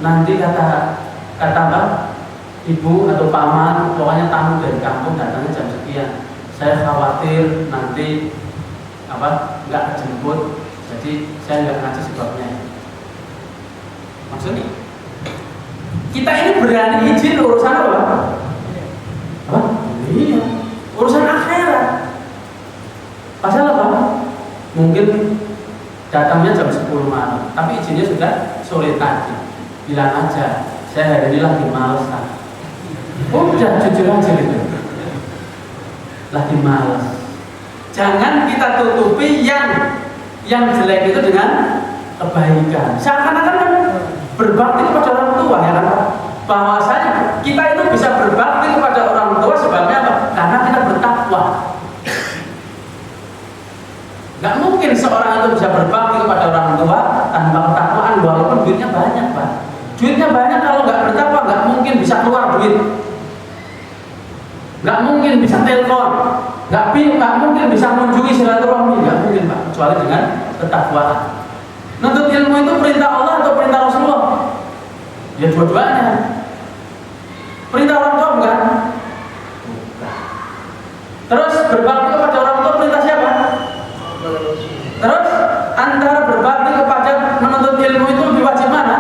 Nanti kata apa? Ibu atau paman, pokoknya tamu dari kampung datangnya jam sekian. Saya khawatir nanti apa nggak kejemput, jadi saya nggak ngaji sebabnya. Maksudnya kita ini berani izin urusan apa? Apa? Iya, urusan akhirat. Pasal apa? Mungkin datangnya jam 10 malam, tapi izinnya sudah sore tadi. Bilang aja Saya hari ini lagi males. Udah jujur aja gitu. Lagi males. Jangan kita tutupi yang jelek itu dengan kebaikan. Seakan-akan kan berbakti kepada orang tua ya kan? Bahwasanya kita itu bisa berbakti kepada orang tua sebabnya apa? Karena kita bertakwa. Gak mungkin seorang itu bisa berbakti kepada orang tua tanpa ketakwaan, walaupun duitnya banyak, Pak. Duitnya banyak, kalau nggak bertakwa nggak mungkin bisa keluar duit, nggak mungkin bisa telepon, nggak mungkin bisa mengunjungi silaturahmi, nggak mungkin, Pak, kecuali dengan ketakwaan. Nuntut ilmu itu perintah Allah atau perintah Rasulullah? Ya dua-duanya. Perintah orang tua bukan? Bukan. Terus berbakti kepada orang tua perintah siapa? Terus antara berbakti kepada menuntut ilmu itu lebih wajib mana?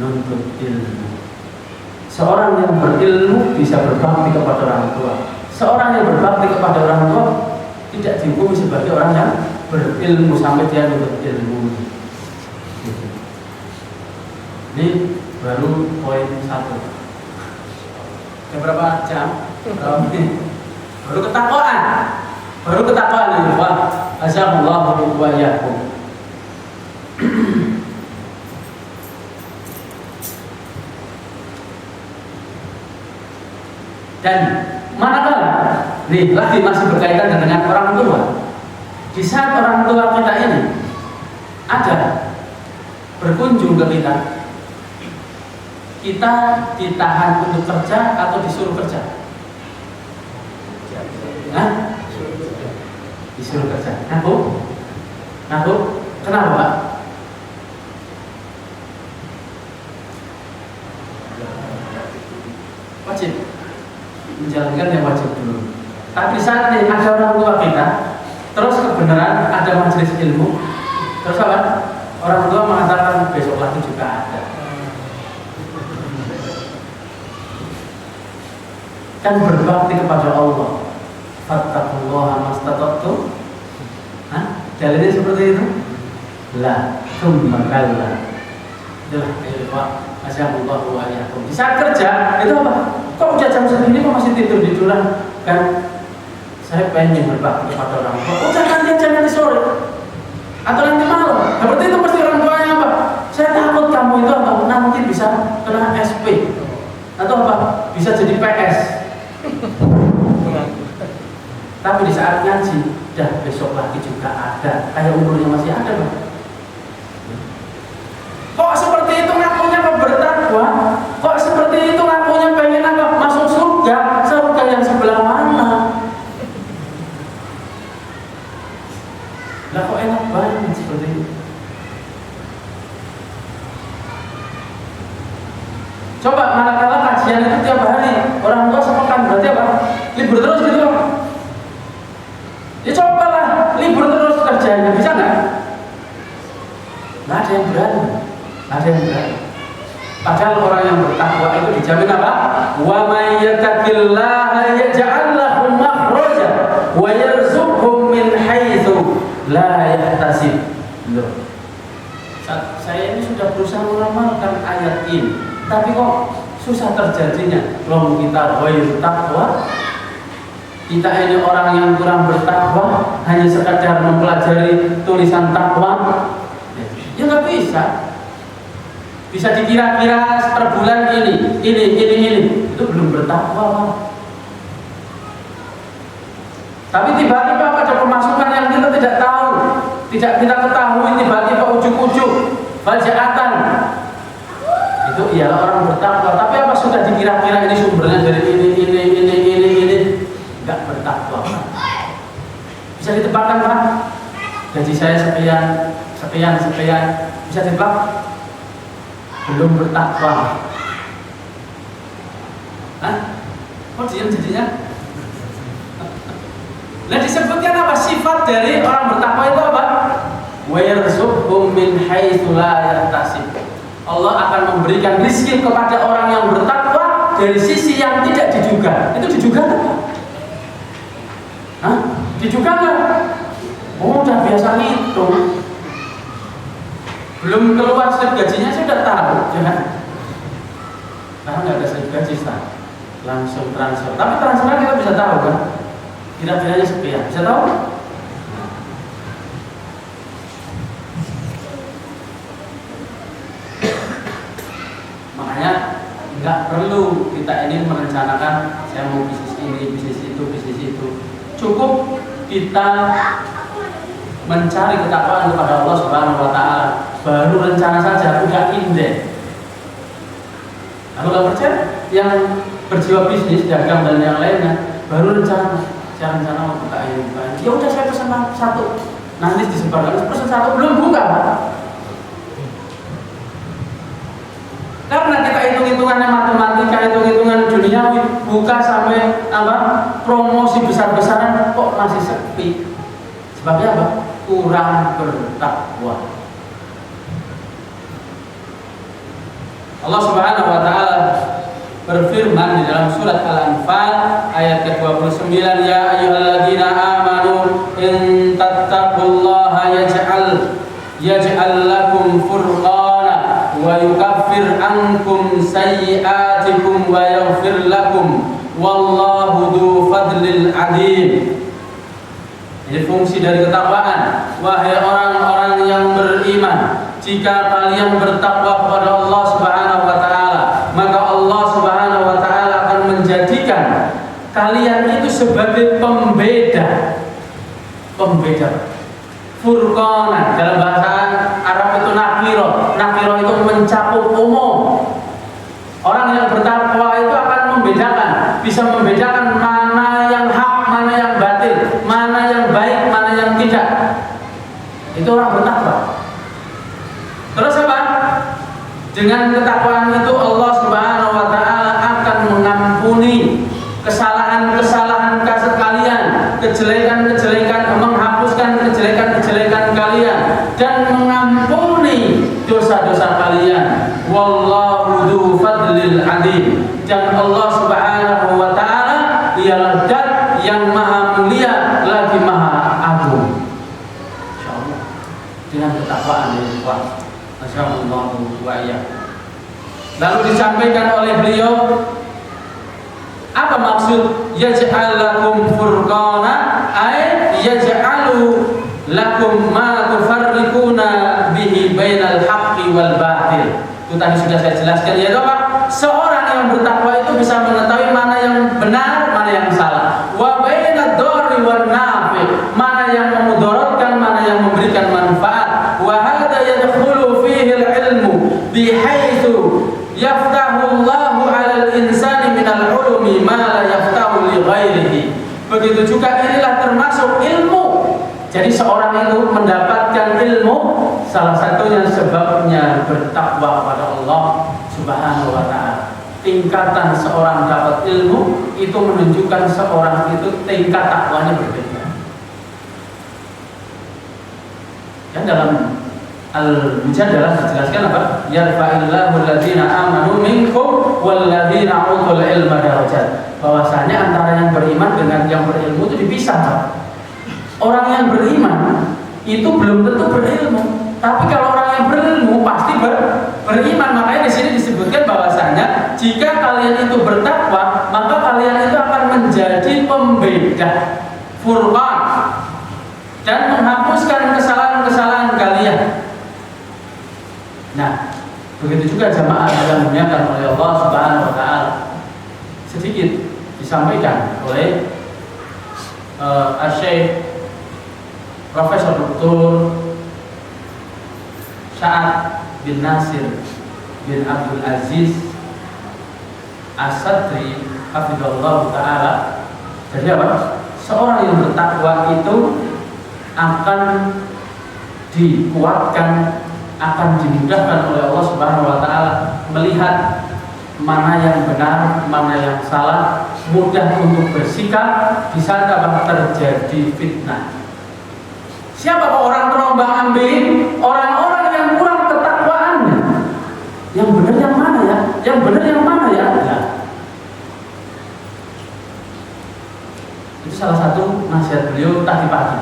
Menuntut ilmu. Seorang yang berilmu bisa berbakti kepada orang tua. Seorang yang berbakti kepada orang tua tidak dihukumi sebagai orang yang berilmu sampai dia menuntut ilmu. Ini baru poin 1. Berapa jam? Berapa menit? Baru ketakwaan. Baru ketakwaan ini, Pak. Asyhadullahu wa iyyakum. Dan manakala nih lagi masih berkaitan dengan orang tua, di saat orang tua kita ini ada berkunjung ke kita ditahan untuk kerja atau disuruh kerja? Hah? Disuruh kerja. Ngaku? Kenapa, Pak? Wajib menjalankan yang wajib dulu. Tapi saat ini ada orang tua kita, terus kebenaran ada majelis ilmu, terus apa? Orang tua mengatakan besok lagi juga ada. Kan berbakti kepada Allah. Fattaqullaha mastata'tum. Dalilnya seperti itu? La, tsumma kalla. Itulah Pak. Asyhadullahu wa iyyakum. Di saat kerja itu apa? Kok udah jam segini kok masih tidur-tiduran? Kan saya pengen berbakti kepada orang tua. Udah nanti aja nanti sore atau nanti malam. Berarti itu pasti orang tuanya apa? Saya takut kamu itu apa? Nanti bisa kena SP atau apa? Bisa jadi PS. Tapi di saat ngaji, dah besok lagi juga ada. Kayak umurnya masih ada, Pak. Kok seperti itu ngakunya apa bertakwa? Kok seperti itu ngakunya pengen apa? Masuk surga? Surga yang sebelah mana? Lah kok enak banget seperti itu? Coba manakala kajian itu tiap hari, orang tua sepekan berarti apa? Libur terus gitu, Pak. Ya cobalah libur terus kerjanya, bisa nggak? Nggak ada yang berani. Padahal orang yang bertakwa itu dijamin apa? Wa may yattaqillaha yaj'al lahu makhraja wa yarzuqhu min haitsu la yahtasib. Loh. Saya ini sudah berusaha mengamalkan ayat ini, tapi kok susah terjadinya. Kalau kita ghairu takwa, kita ini orang yang kurang bertakwa, hanya sekadar mempelajari tulisan takwa, ya nggak bisa. Bisa dikira-kira per bulan ini, itu belum bertakwa. Tapi tiba-tiba pada pemasukan yang kita tidak tahu, tidak kita ketahui, tiba-tiba ujuk-ujuk, bajaatan, itu ialah orang bertakwa. Tapi apa sudah dikira-kira ini sumbernya dari ini, nggak bertakwa. Bisa ditebakkan, Pak? Gaji saya sekian, bisa ditebak? Belum bertakwa. Kok diam jadinya? Nah, disebutkan apa? Sifat dari orang bertakwa itu apa? Wa yarzuqhum min haitsu la yahtasib. Allah akan memberikan rezeki kepada orang yang bertakwa dari sisi yang tidak diduga. Itu diduga enggak? Diduga enggak? Oh, udah biasa ngitung. Belum keluar slip gajinya saya sudah tahu, jangan. Karena nggak ada slip gaji, langsung transfer. Tapi transfernya kita bisa tahu kan, kira-kiranya sekian, bisa tahu? Makanya nggak perlu kita ini merencanakan saya mau bisnis ini, bisnis itu. Cukup kita mencari ketakwaan kepada Allah Subhanahu wa Ta'ala, baru rencana saja udah indah. Kalau nggak percaya, yang berjiwa bisnis, dagang dan yang lainnya, baru rencana, saya rencana mau buka ini. Ya udah saya pesan satu, nanti disebarkan pesan satu belum buka. Karena kita hitung-hitungannya matematika, hitung-hitungan duniawi, buka sampai promosi besar-besaran kok masih sepi. Sebabnya apa? Kurang bertakwa. Allah Subhanahu wa Ta'ala berfirman di dalam surat Al-Anfal ayat ke-29, ya ayyuhalladzina amanu in tattaqullaha yaj'al lakum furqana wa yukaffir ankum sayyi'atikum wa yaghfir lakum wallahu dzu fadlil 'adzim. Ini fungsi dari ketakwaan. Wahai orang-orang yang beriman, jika kalian bertakwa kepada Allah Subhanahu wa Ta'ala, maka Allah Subhanahu wa Ta'ala akan menjadikan kalian itu sebagai pembeda. Furqana dalam bahasa Arab itu nakiro. Nakiro itu mencakup umum. Orang yang bertakwa itu akan membedakan, bisa membedakan mana yang hak, mana yang batil, mana yang baik, mana yang tidak. Itu orang bertakwa. Terus apa? Dengan ketakwaan itu Allah Subhanahu wa Ta'ala akan mengampuni kesalahan-kesalahan kalian, kejelekan-kejelekan, menghapuskan kejelekan-kejelekan kalian dan mengampuni dosa-dosa kalian. Wallahu dzu fadlil 'adzim. Dan Allah Subhanahu wa Ta'ala ialah zat yang maha mulia lagi maha agung. Insyaallah dengan ketakwaan ini kuat. Masyaallah wa iya. Lalu disampaikan oleh beliau, apa maksud yaj'al lakum furqana? Ay yaj'alu lakum ma tufarriquna bihi bainal haqqi wal batil. Itu tadi sudah saya jelaskan, yaitu apa? Seorang yang bertakwa itu bisa mengetahui mana yang benar, mana yang salah. Wa bainad dharri wan nafi, mana yang memudaratkan, mana yang memberikan manfaat. Wa hadza yadkhulu fihi al-ilmu bihaitsu yaftahu Allahu 'alal insani minal 'ulumi ma la yaftahu li ghairihi. Begitu juga inilah termasuk ilmu. Jadi seorang itu mendapatkan ilmu, salah satunya sebabnya bertakwa kepada Allah Subhanahu wa Ta'ala. Tingkatan seorang dapat ilmu itu menunjukkan seorang itu tingkat takwanya berbeda. Dan dalam Al-Mujadalah dijelaskan apa? Yarfa'illahu alladzina amanu minkum walladzina utul ilma darajat. Bahwasanya antara yang beriman dengan yang berilmu itu dipisah. Orang yang beriman itu belum tentu berilmu, tapi kalau orang yang berilmu pasti beriman. Makanya di sini disebutkan bahwasanya jika kalian itu bertakwa, maka kalian itu akan menjadi pembeda, furqan, dan menghapuskan kesalahan-kesalahan kalian. Nah, begitu juga jamaah yang dimuliakan oleh Allah Subhanahu wa Ta'ala. Sedikit disampaikan oleh Syekh Profesor Dr. Sa'ad bin Nasir bin Abdul Aziz As-Sadri hafizallahu ta'ala. Jadi apa? Seorang yang bertakwa itu akan dikuatkan, akan dimudahkan oleh Allah Subhanahu wa Ta'ala melihat mana yang benar, mana yang salah, mudah untuk bersikap di saat terjadi fitnah. Siapa orang terombang-ambing? Orang-orang yang kurang ketakwaannya. Yang benar yang mana ya? Yang benar yang mana ya? Nah, itu salah satu nasihat beliau tadi pagi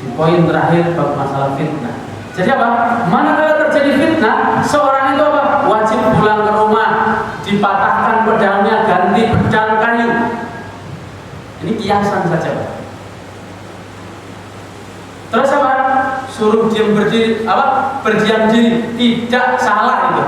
di poin terakhir bab masalah fitnah. Jadi apa? Manakala terjadi fitnah, seorang itu apa? Wajib pulang ke rumah, dipatahkan pedangnya, ganti pedang kayu. Ini kiasan saja, Pak. Terus apa? Suruh diam berdiri, apa? Berdiam diri, tidak salah itu.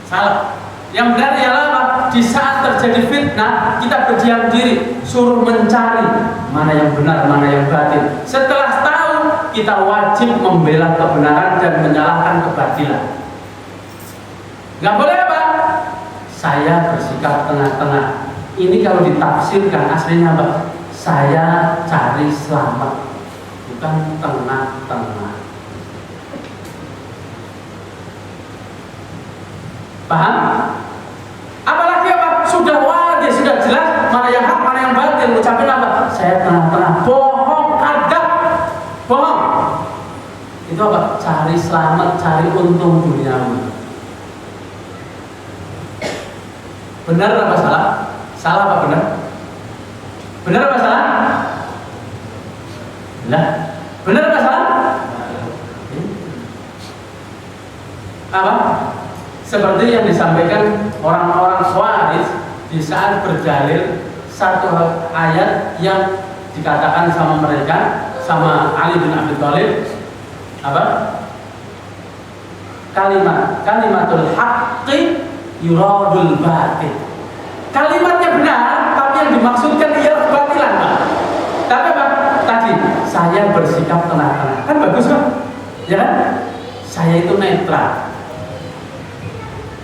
Salah. Yang benar ialah apa? Di saat terjadi fitnah, kita berdiam diri, suruh mencari mana yang benar, mana yang batil. Setelah tahu, kita wajib membela kebenaran dan menyalahkan kebatilan. Nggak boleh apa? Saya bersikap tengah-tengah. Ini kalau ditafsirkan aslinya apa? Saya cari selamat, bukan tengah-tengah. Paham? Apalagi apa? Sudah wajib, sudah jelas mana yang hak, mana yang batil. Ucapin apa? Saya tengah-tengah. Bohong, kadap, bohong. Itu apa? Cari selamat, cari untung duniawi. Benar apa salah? Salah apa benar? Benar apa salah? Benar. Benar apa salah? Apa? Seperti yang disampaikan orang-orang Khawarij di saat berdalil satu ayat yang dikatakan sama mereka, sama Ali bin Abi Thalib, apa? Kalimatul haqqi yuradul batil. Kalimatnya benar, tapi yang dimaksudkan ialah kebatilan, Pak. Tapi apa? Tadi saya bersikap tengah-tengah. Kan bagus, Pak? Ya kan? Saya itu netral.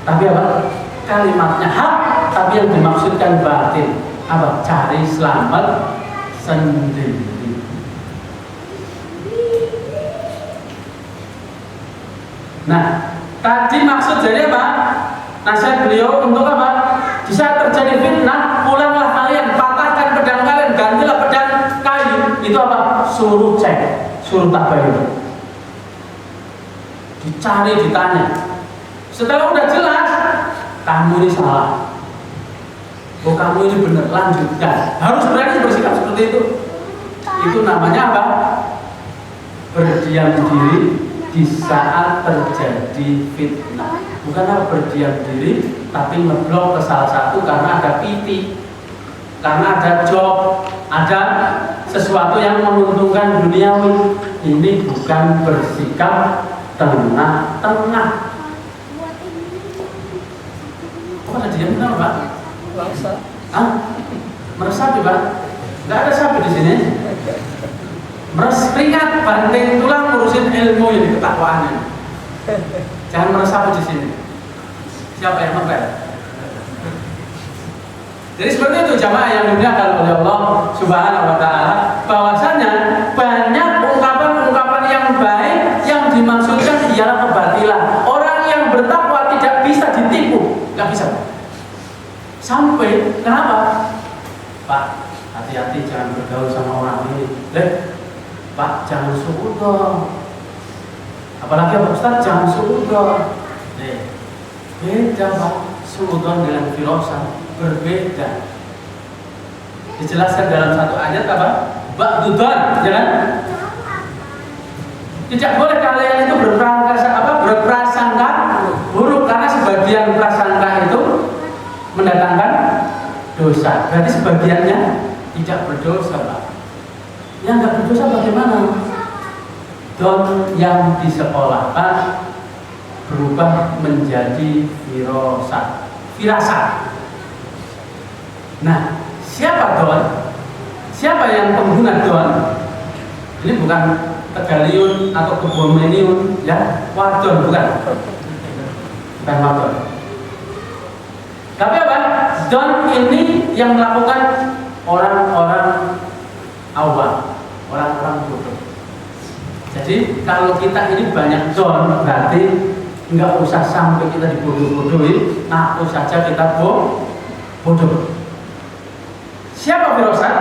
Tapi apa? Kalimatnya hak, tapi yang dimaksudkan batin. Apa? Cari selamat sendiri. Nah, tadi maksud dari apa? Nasihat beliau untuk apa? Di saat terjadi fitnah, pulanglah kalian, patahkan pedang kalian, gantilah pedang kayu. Itu apa? Suruh cek, suruh tabayun. Dicari, ditanya. Setelah udah jelas, kamu ini salah. Oh, kamu ini benar, lanjutkan. Harus berani bersikap seperti itu. Itu namanya apa? Berdiam diri di saat terjadi fitnah. Bukan apa berdiam diri, tapi ngeblok ke salah satu karena ada PT, karena ada job, ada sesuatu yang menguntungkan duniawi. Ini bukan bersikap tengah-tengah. Pada diam benar, Pak? Meresap, Pak? Nggak ada sapi di sini. Keringat, banting tulang, ngurusin ilmu ini, ketakwaannya. Jangan meresap di sini. Siapa yang mempel? Jadi seperti itu jamaah yang dimuliakan oleh Allah Subhanahu wa Ta'ala, bahwasanya banyak ungkapan-ungkapan yang baik yang dimaksudkan ialah kebatilan. Orang yang bertakwa tidak bisa ditipu, nggak bisa. Sampai kenapa? Pak, hati-hati jangan bergaul sama orang ini. Pak, jangan suudzon. Apalagi Pak Ustaz, jangan suudzon. Beda, Pak. Suudzon dengan firasah berbeda. Dijelaskan dalam satu ayat apa? Ba'dudzon, jangan. Tidak boleh kalian itu berprasangka buruk, karena sebagian prasangka itu mendatangkan dosa. Berarti sebagiannya tidak berdosa, Pak. Yang nggak berdosa bagaimana? Don yang disekolahkan berubah menjadi firasat. Nah, siapa don? Siapa yang pengguna don? Ini bukan Tegaliun atau Kebomeniun, ya, wadon bukan wadon. Tapi apa? Don ini yang melakukan orang-orang awam, orang-orang bodoh. Jadi kalau kita ini banyak don, berarti nggak usah sampai kita dibodoh-bodohin, ngaku saja kita bodoh. Siapa firasat?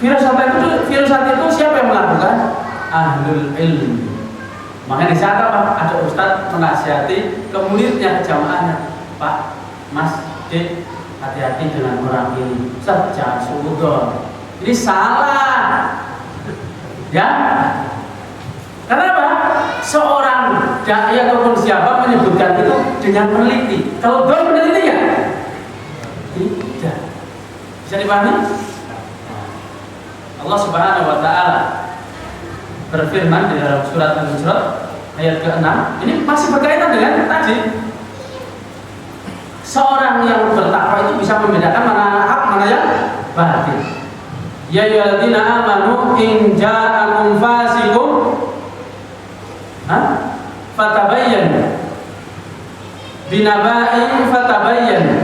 Firasat itu siapa yang melakukan? Ahlul ilmi. Makanya di saat apa? Ada ustadz menasihati ke muridnya, ke jamaahnya, Pak, Mas, Dek, hati-hati dengan orang ini. Ustaz, jangan suudzon. Ini salah. Ya. Karena apa? Seorang dai ataupun siapa menyebutkan itu dengan meneliti. Kalau belum meneliti ya tidak. Bisa dipahami? Allah Subhanahu wa taala berfirman di dalam surat Al-Hujurat ayat ke-6. Ini masih berkaitan dengan tadi. Seorang yang bertakwa itu bisa membedakan mana hak, mana yang batil. Ya ayyuhalladzina amanu in ja'akum fasiqun fatabayyanu binaba'in fatabayyanu.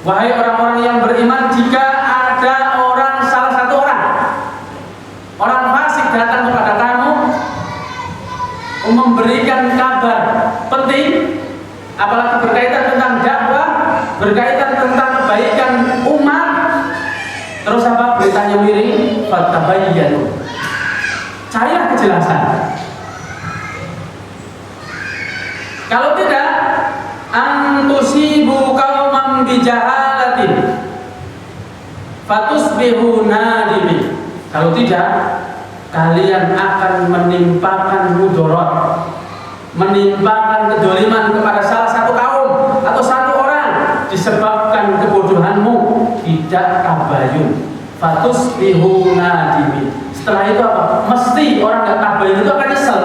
Wahai orang-orang yang beriman, jika ada salah satu orang fasik datang kepada kamu memberikan kabar penting, apalagi berkaitan tentang dakwah, berkaitan tentang kebaikan umat, terus apa beritanya miring, fatabayyanu, carilah kejelasan. Kalau tidak, antusibu qauman bijahalatin fatusbihu nadimin. Kalau tidak, kalian akan menimpakan mudarat, menimpakan kedoliman kepada salah satu kaum atau satu orang disebabkan kebodohanmu, tidak tabayun. Fatusbihu nadimin. Setelah itu apa? Mesti orang nggak tabayun itu akan nyesel.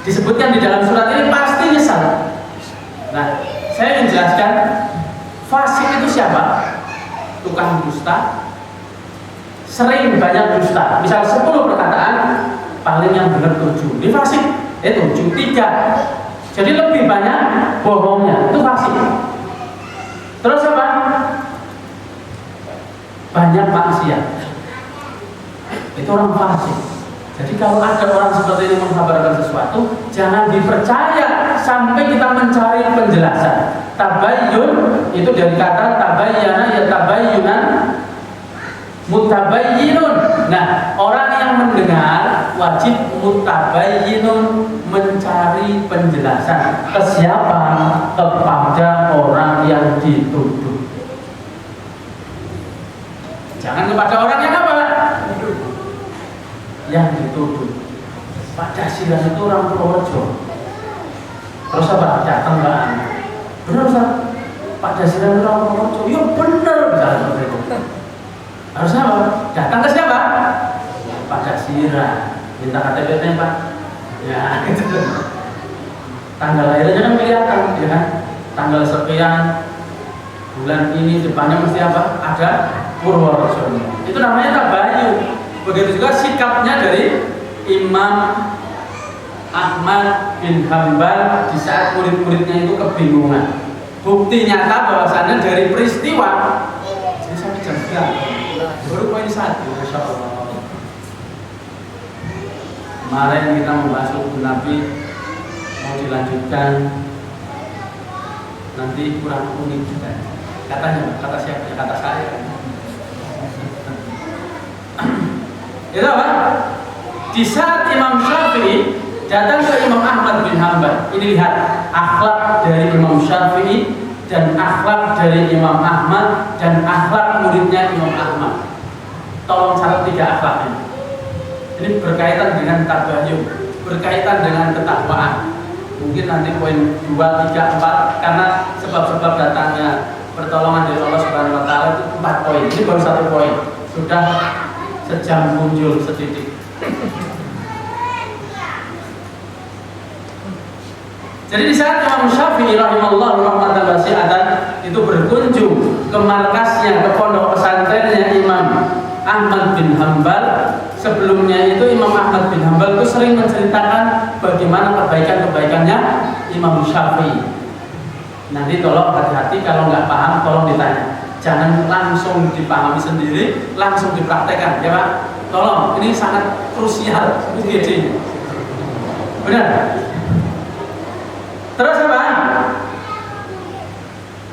Disebutkan di dalam surat ini pasti nyesel. Nah, saya ingin jelaskan fasik itu siapa? Tukang dusta, sering banyak dusta. Misal 10 perkataan, paling yang benar 7. Ini fasik. 7, 3. Jadi lebih banyak bohongnya. Itu fasik. Terus apa? Banyak maksiat. Itu orang fasik. Jadi kalau ada orang seperti ini mengkabarkan sesuatu, jangan dipercaya sampai kita mencari penjelasan. Tabayyun itu dari kata tabayyana, ya tabayyunan, mutabayyinun. Nah, orang yang mendengar wajib mutabayyinun, mencari penjelasan. Ke siapa? Kepada orang yang dituduh. Jangan kepada orang yang apa? Yang dituduh. Pak Dasiran itu orang Purworejo. Terus apa? Datang ke Anda. Benar Ustaz? Pak Dasiran itu orang Purworejo. Ya benar, misalnya seperti itu. Harusnya apa? Datang ke siapa? Pak Dasiran. Minta KTP-nya Pak. Ya gitu. Tanggal lahirnya kan kelihatan, ya kan? Tanggal sekian, bulan ini, depannya mesti apa? Ada Purworejo. Itu namanya tabayun. Begitu juga sikapnya dari Imam Ahmad bin Hanbal di saat murid-muridnya itu kebingungan. Bukti nyata bahwasannya dari peristiwa. Jadi saya jaga. Baru poin 1, Masya Allah. Kemarin kita membahas hukum Nabi, mau dilanjutkan, nanti kurang unik juga. Katanya, kata siapa? Kata saya. Itu apa? Di saat Imam Syafi'i datang ke Imam Ahmad bin Hanbal, ini lihat akhlak dari Imam Syafi'i dan akhlak dari Imam Ahmad dan akhlak muridnya Imam Ahmad. Tolong catat 3 akhlaknya. Ini berkaitan dengan tabayun, berkaitan dengan ketakwaan. Mungkin nanti poin 2, 3, 4 karena sebab-sebab datangnya pertolongan dari Allah Subhanahu wa taala itu 4 poin. Ini baru 1 poin. Sudah sejam muncul setitik. Jadi di saat Imam Syafi'i rahimahullah rahmatan wasi'atan itu berkunjung ke markasnya, ke pondok pesantrennya Imam Ahmad bin Hanbal. Sebelumnya itu Imam Ahmad bin Hanbal itu sering menceritakan bagaimana kebaikan-kebaikannya Imam Syafi'i. Nanti tolong hati-hati, kalau nggak paham tolong ditanya. Jangan langsung dipahami sendiri, langsung dipraktekkan, ya Pak. Tolong, ini sangat krusial UGD. Benar? Terus apa?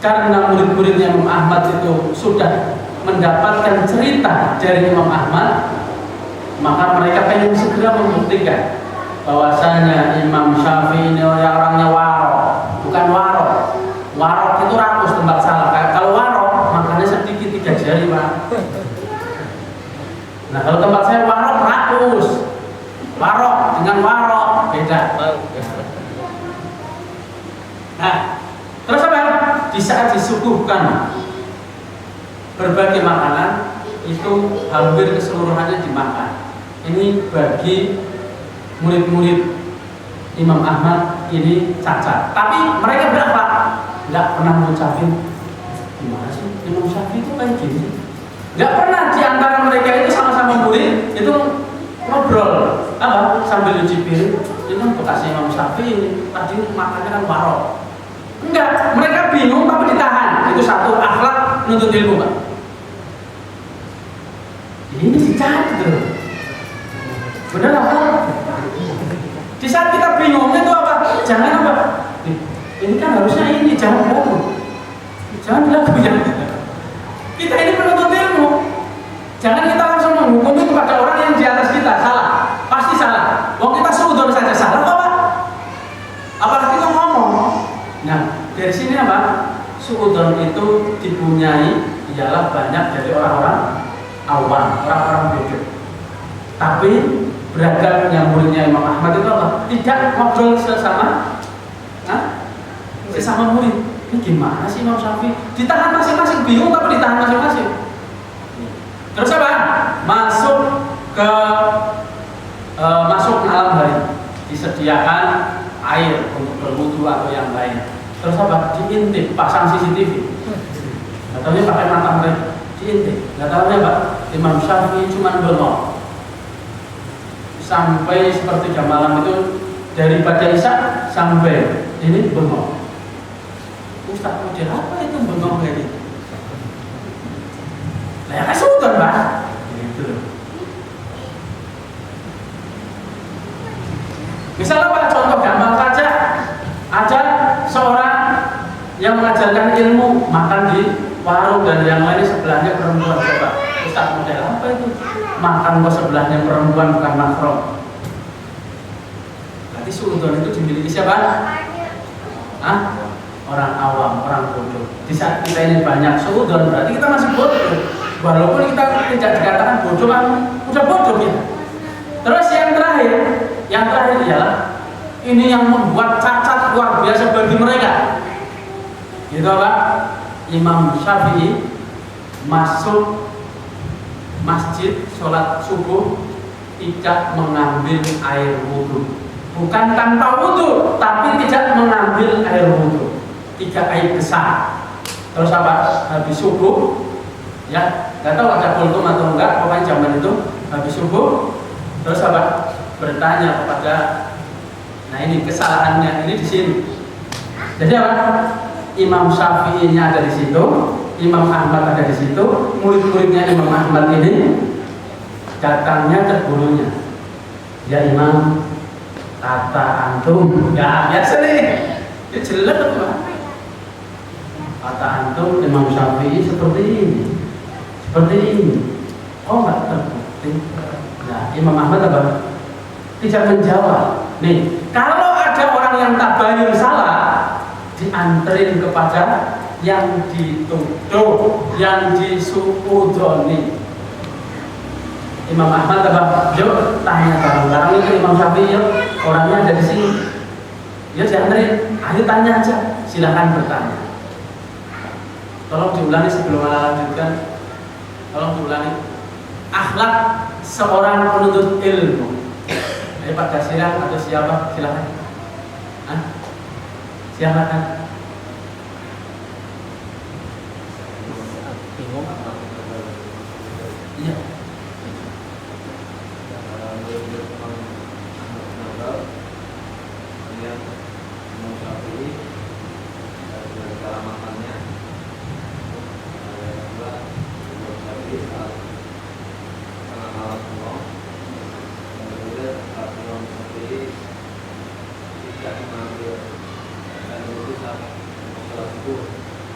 Karena murid-muridnya Imam Ahmad itu sudah mendapatkan cerita dari Imam Ahmad, maka mereka pengen segera membuktikan bahwasanya Imam Syafi'i ini orangnya warok, bukan warok. Warok itu rakus, tempat salah. Kalau warok makannya sedikit, 3 jari Pak. Nah kalau tempat saya warok rakus, saat disuguhkan berbagai makanan itu hampir keseluruhannya dimakan. Ini bagi murid-murid Imam Ahmad ini cacat. Tapi mereka berapa? Nggak pernah mengucapin gimana sih Imam Syafi'i itu kayak gini. Nggak pernah di antara mereka itu sama-sama murid itu ngobrol apa sambil cuci piring. Ini bekasnya Imam Syafi'i tadi makannya kan warok. Enggak, mereka bingung tapi ditahan. Itu satu akhlak menuntut ilmu, Pak. Ini dicatat tuh. Benar apa? Di saat kita bingung itu apa? Jangan apa? Ini kan harusnya ini, jangan dilakukan. Jangan dilakukan. Kita ini penuntut ilmu. Jangan kita langsung menghukum itu pada orang yang di atas kita. Salah, pasti salah. Wong kita suudon saja salah kok, Pak. Apalagi kita ngomong. Nah, dari sini apa? Suudon itu dipunyai ialah banyak dari orang-orang awam, orang-orang bodoh. Tapi beragam yang muridnya Imam Ahmad itu apa? Tidak ngobrol sesama, sesama murid. Ini gimana sih Imam Syafi'i? Ditahan masing-masing, bingung tapi ditahan masing-masing. Terus apa? Masuk ke malam hari, disediakan air untuk berwudu atau yang lain. Terus apa? Diintip, pasang CCTV. Nggak tahunya pakai mata mereka. Diintip. Nggak tahunya Pak, Imam Syafi'i cuma bengong. Sampai sepertiga malam itu dari pada Isya sampai ini bengong. Ustaz model apa itu bengong kayak gitu? Nah, ya kan sultan Pak. Gitu. Misalnya Pak, contoh gampang saja, ada seorang yang mengajarkan ilmu makan di warung dan yang lain sebelahnya perempuan. Coba Ustaz model apa itu? Makan kok sebelahnya perempuan bukan makrom. Berarti sultan itu dimiliki siapa? Orang awam, orang bodoh. Di saat kita ini banyak sultan berarti kita masih bodoh. Walaupun kita tidak dikatakan bodoh, kan udah bodoh ya. Terus yang terakhir ialah ini yang membuat cacat luar biasa bagi mereka. Gitu Pak, Imam Syafi'i masuk masjid sholat subuh tidak mengambil air wudhu. Bukan tanpa wudhu, tapi tidak mengambil air wudhu. 3 air besar. Terus apa? Habis subuh, ya nggak tahu ada kultum atau enggak, pokoknya zaman itu habis subuh. Terus apa? Bertanya kepada, nah ini kesalahannya ini di sini. Jadi apa? Imam Syafi'i-nya ada di situ, Imam Ahmad ada di situ, murid-muridnya Imam Ahmad ini datangnya ke gurunya. Ya Imam, kata antum, ya biasa nih, ya jelas tuh. Kata antum Imam Syafi'i seperti ini. Oh nggak terbukti. Nah Imam Ahmad apa? Tidak menjawab. Nih, kalau ada orang yang tabayun salah, dianterin kepada yang dituduh, yang disuudoni. Imam Ahmad apa? Yuk tanya barang-barang itu Imam Syafi'i, yuk orangnya ada di sini. Yuk dianterin, ayo tanya aja, silakan bertanya. Tolong diulangi sebelum lanjutkan. Tolong diulangi. Akhlak seorang penuntut ilmu. Jadi Pak Dasiran atau siapa silakan. Silakan. Bingung. Iya.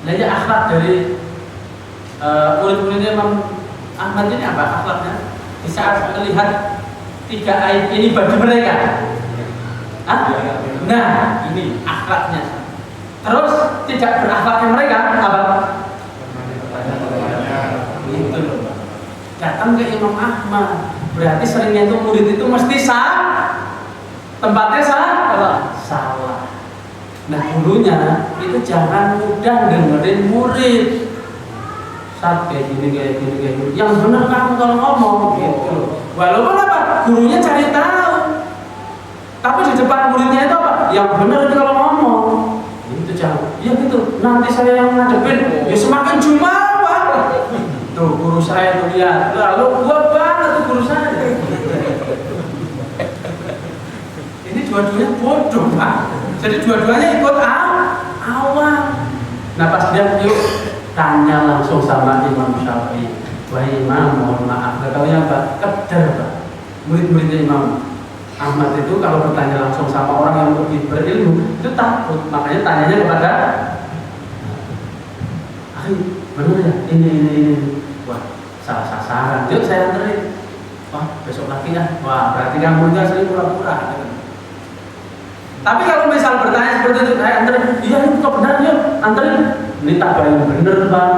Nah, ya akhlak dari murid-muridnya Imam Ahmad ini apa akhlaknya? Di saat melihat 3 aib ini bagi mereka. Nah, ini akhlaknya. Terus tidak berakhlaknya mereka apa? Itu loh. Datang ke Imam Ahmad, berarti seringnya itu murid itu mesti tempatnya salah. Nah gurunya itu jangan mudah dengerin murid. Saat kayak gini. Yang benar kamu kalau ngomong gitu. Walaupun apa? Gurunya cari tahu. Tapi di depan muridnya itu apa? Yang benar itu kalau ngomong. Itu jangan. Ya gitu. Nanti saya yang ngadepin. Ya semakin jumawa. Tuh guru saya tuh lihat. Lalu gua banget tuh guru saya. Ini dua-duanya bodoh Pak. Jadi dua-duanya ikut awam. Nah pas dia yuk tanya langsung sama Imam Syafi'i. Wah Imam mohon maaf. Gak tahu ya Pak. Keder Pak. Murid-muridnya Imam Ahmad itu kalau bertanya langsung sama orang yang lebih berilmu itu takut. Makanya tanyanya kepada benar ya ini. Wah salah sasaran. Yuk saya anterin. Wah besok lagi ya. Wah berarti kamu juga sering pura-pura gitu. Tapi kalau misal bertanya seperti itu, saya anterin, iya itu kebenaran yuk, anterin. Ini tabayin bener Pak.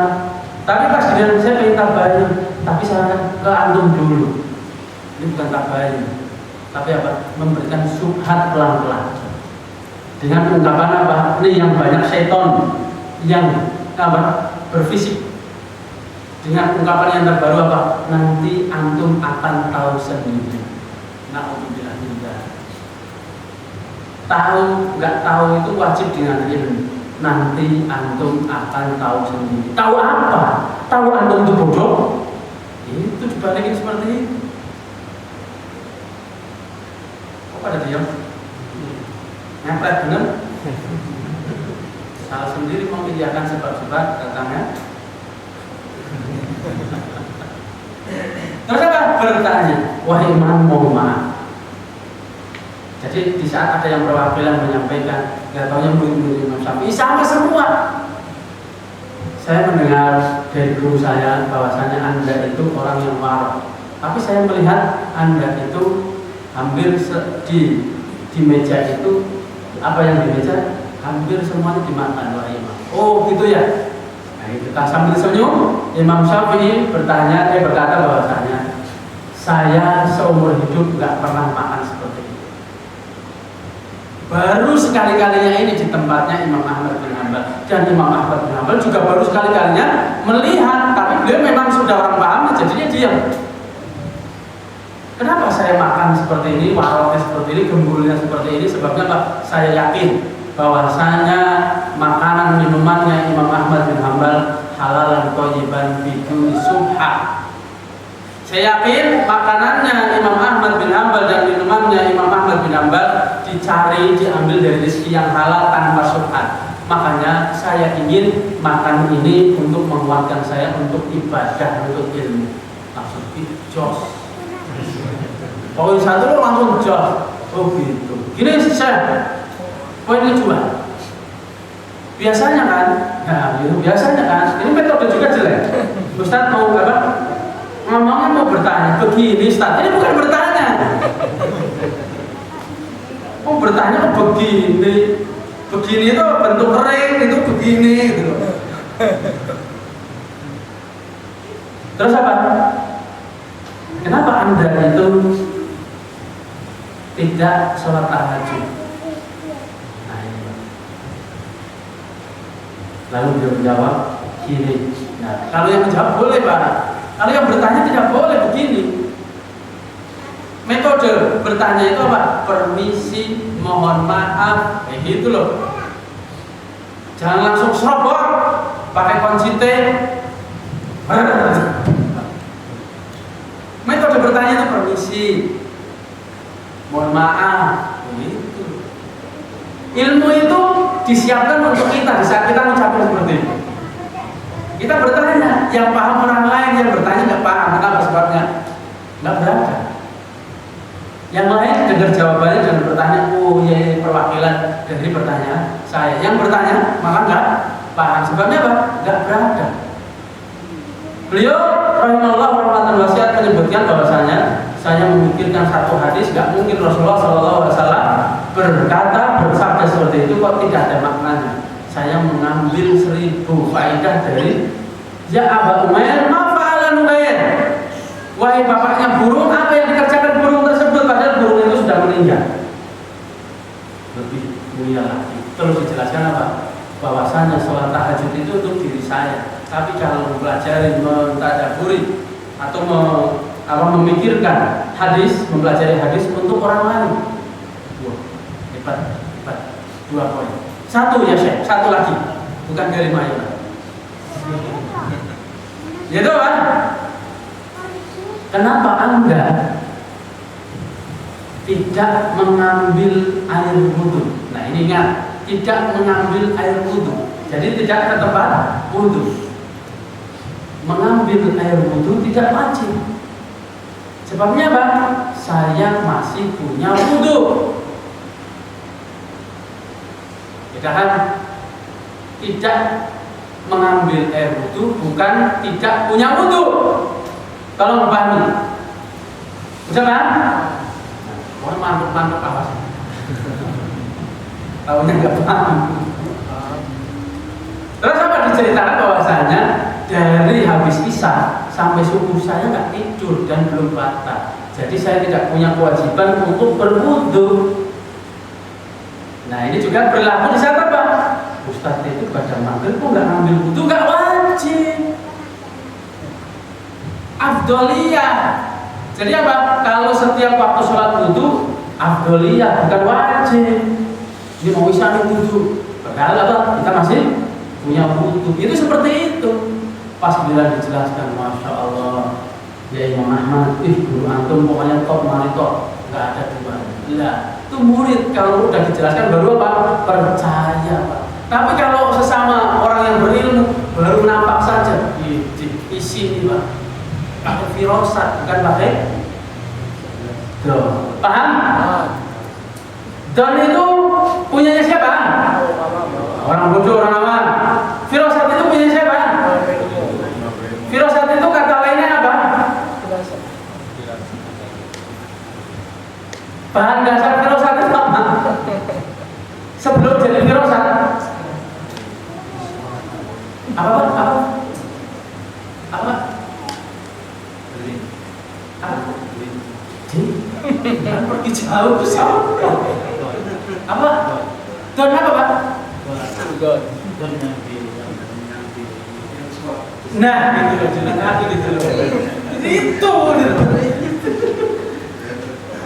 Tapi pas dia saya pengen tabayin, tapi saya ke antum dulu. Ini bukan tabayin, tapi apa? Memberikan subhat pelan-pelan. Dengan ungkapan apa? Ini yang banyak seton yang apa? Berfisik. Dengan ungkapan yang terbaru apa? Nanti antum akan tahu sendiri. Na'udzubillah. Tahu nggak tahu itu wajib dengan ilmu. Nanti antum akan tahu sendiri. Tahu apa? Tahu antum itu bodoh? Itu dibalikin seperti itu. Kok pada diam? Ngepret bener? Salah sendiri mengiyakan sebab-sebab datangnya. Terus apa? Bertanya, wahai Imam mohon maaf. Jadi di saat ada yang perwakilan menyampaikan, nggak taunya murid-murid Imam Syafi'i sama semua. Saya mendengar dari guru saya bahwasanya Anda itu orang yang marah. Tapi saya melihat Anda itu hampir di meja itu apa yang di meja hampir semuanya dimakan oleh Imam. Oh gitu ya. Nah itu sambil senyum Imam Syafi'i berkata bahwasanya saya seumur hidup nggak pernah makan seperti itu. Baru sekali-kalinya ini di tempatnya Imam Ahmad bin Hanbal, dan Imam Ahmad bin Hanbal juga baru sekali-kalinya melihat, tapi beliau memang sudah orang paham, jadinya diam. Kenapa saya makan seperti ini, waroknya seperti ini, gembulnya seperti ini? Sebabnya Pak, saya yakin bahwasanya makanan minumannya Imam Ahmad bin Hanbal halalan thayyiban biduni subha. Saya yakin makanannya Imam Ahmad bin Hanbal dan minumannya Imam Ahmad bin Hanbal dicari, diambil dari rezeki yang halal tanpa subhat. Makanya saya ingin makan ini untuk menguatkan saya untuk ibadah, untuk ilmu. Langsung jos. Poin satu lo langsung jos. Oh gitu. Gini saya. Poin kedua. Biasanya kan, biasanya kan, ini metode juga jelek. Ustaz mau apa? Ngomongnya mau bertanya begini Ustaz, ini bukan bertanya. Mau bertanya begini. Begini itu bentuk kering, itu begini gitu. Terus apa? Kenapa Anda itu tidak sholat tahajud? Nah, ini. Lalu beliau menjawab gini. Nah, kalau yang menjawab boleh Pak. Kalau yang bertanya tidak boleh begini. Metode bertanya itu apa? Permisi, mohon maaf, itu loh. Jangan langsung serobot pakai kunci T. Metode bertanya itu permisi, mohon maaf, itu. Ilmu itu disiapkan untuk kita di saat kita mengucapkan seperti itu. Kita bertanya, yang paham orang lain, yang bertanya nggak paham, kenapa sebabnya? Nggak berada. Yang lain dengar jawabannya dan bertanya, oh iya perwakilan dari pertanyaan saya. Yang bertanya maka nggak paham, sebabnya apa? Nggak berada. Beliau rahimahullah rahmatan wasiat menyebutkan bahwasanya saya memikirkan satu hadis, nggak mungkin Rasulullah SAW berkata bersabda seperti itu kok tidak ada maknanya. Saya mengambil 1000 faedah dari ya Aba Umair ma fa'ala Nubair. Wahai bapaknya burung, apa yang dikerjakan burung tersebut padahal burung itu sudah meninggal. Lebih mulia lagi. perlu dijelaskan apa? Bahwasanya sholat tahajud itu untuk diri saya. Tapi kalau mempelajari, mentadaburi atau memikirkan hadis, mempelajari hadis untuk orang lain. Wah, hebat. 2 poin. 1 ya Syekh, 1 lagi. Bukan dari Mayu. Gitu kan? Kenapa Anda tidak mengambil air wudhu? Nah ini ingat, tidak mengambil air wudhu. Jadi tidak ke tempat wudhu. Mengambil air wudhu tidak wajib. Sebabnya apa? Saya masih punya wudhu. Tidak mengambil air wudhu bukan tidak punya wudhu. Tolong pahami. Bisa kan? Orang mantap apa sih? Tahunya nggak paham. Terus apa diceritakan bahwasanya dari habis isya sampai subuh saya nggak tidur dan belum batal. Jadi saya tidak punya kewajiban untuk berwudhu. Nah ini juga berlaku di saat apa? Ustadz itu pada maghrib kok nggak ngambil wudhu, nggak wajib. Afdoliyah. Jadi apa? Kalau setiap waktu sholat wudhu, afdoliyah bukan wajib. Ini mau isya wudhu. Padahal apa? Kita masih punya wudhu. Itu seperti itu. Pas bila dijelaskan, masya Allah, ya Imam Ahmad, guru antum pokoknya top mari top, nggak ada dua. Lah, itu murid kalau udah dijelaskan baru apa? Percaya Pak. Tapi kalau sesama orang yang berilmu baru nampak saja di isi ini Pak, pakai firasat bukan pakai don. Paham? Don itu punyanya siapa? Orang bodoh, orang awam. Firasat itu punya siapa? Firasat itu kata lainnya apa? Bahan dasar firasat itu apa? Sebelum jadi firasat apa? Jangan pergi jauh ke sana. Apa? Don apa Pak? Don nah, gitu loh. Itu.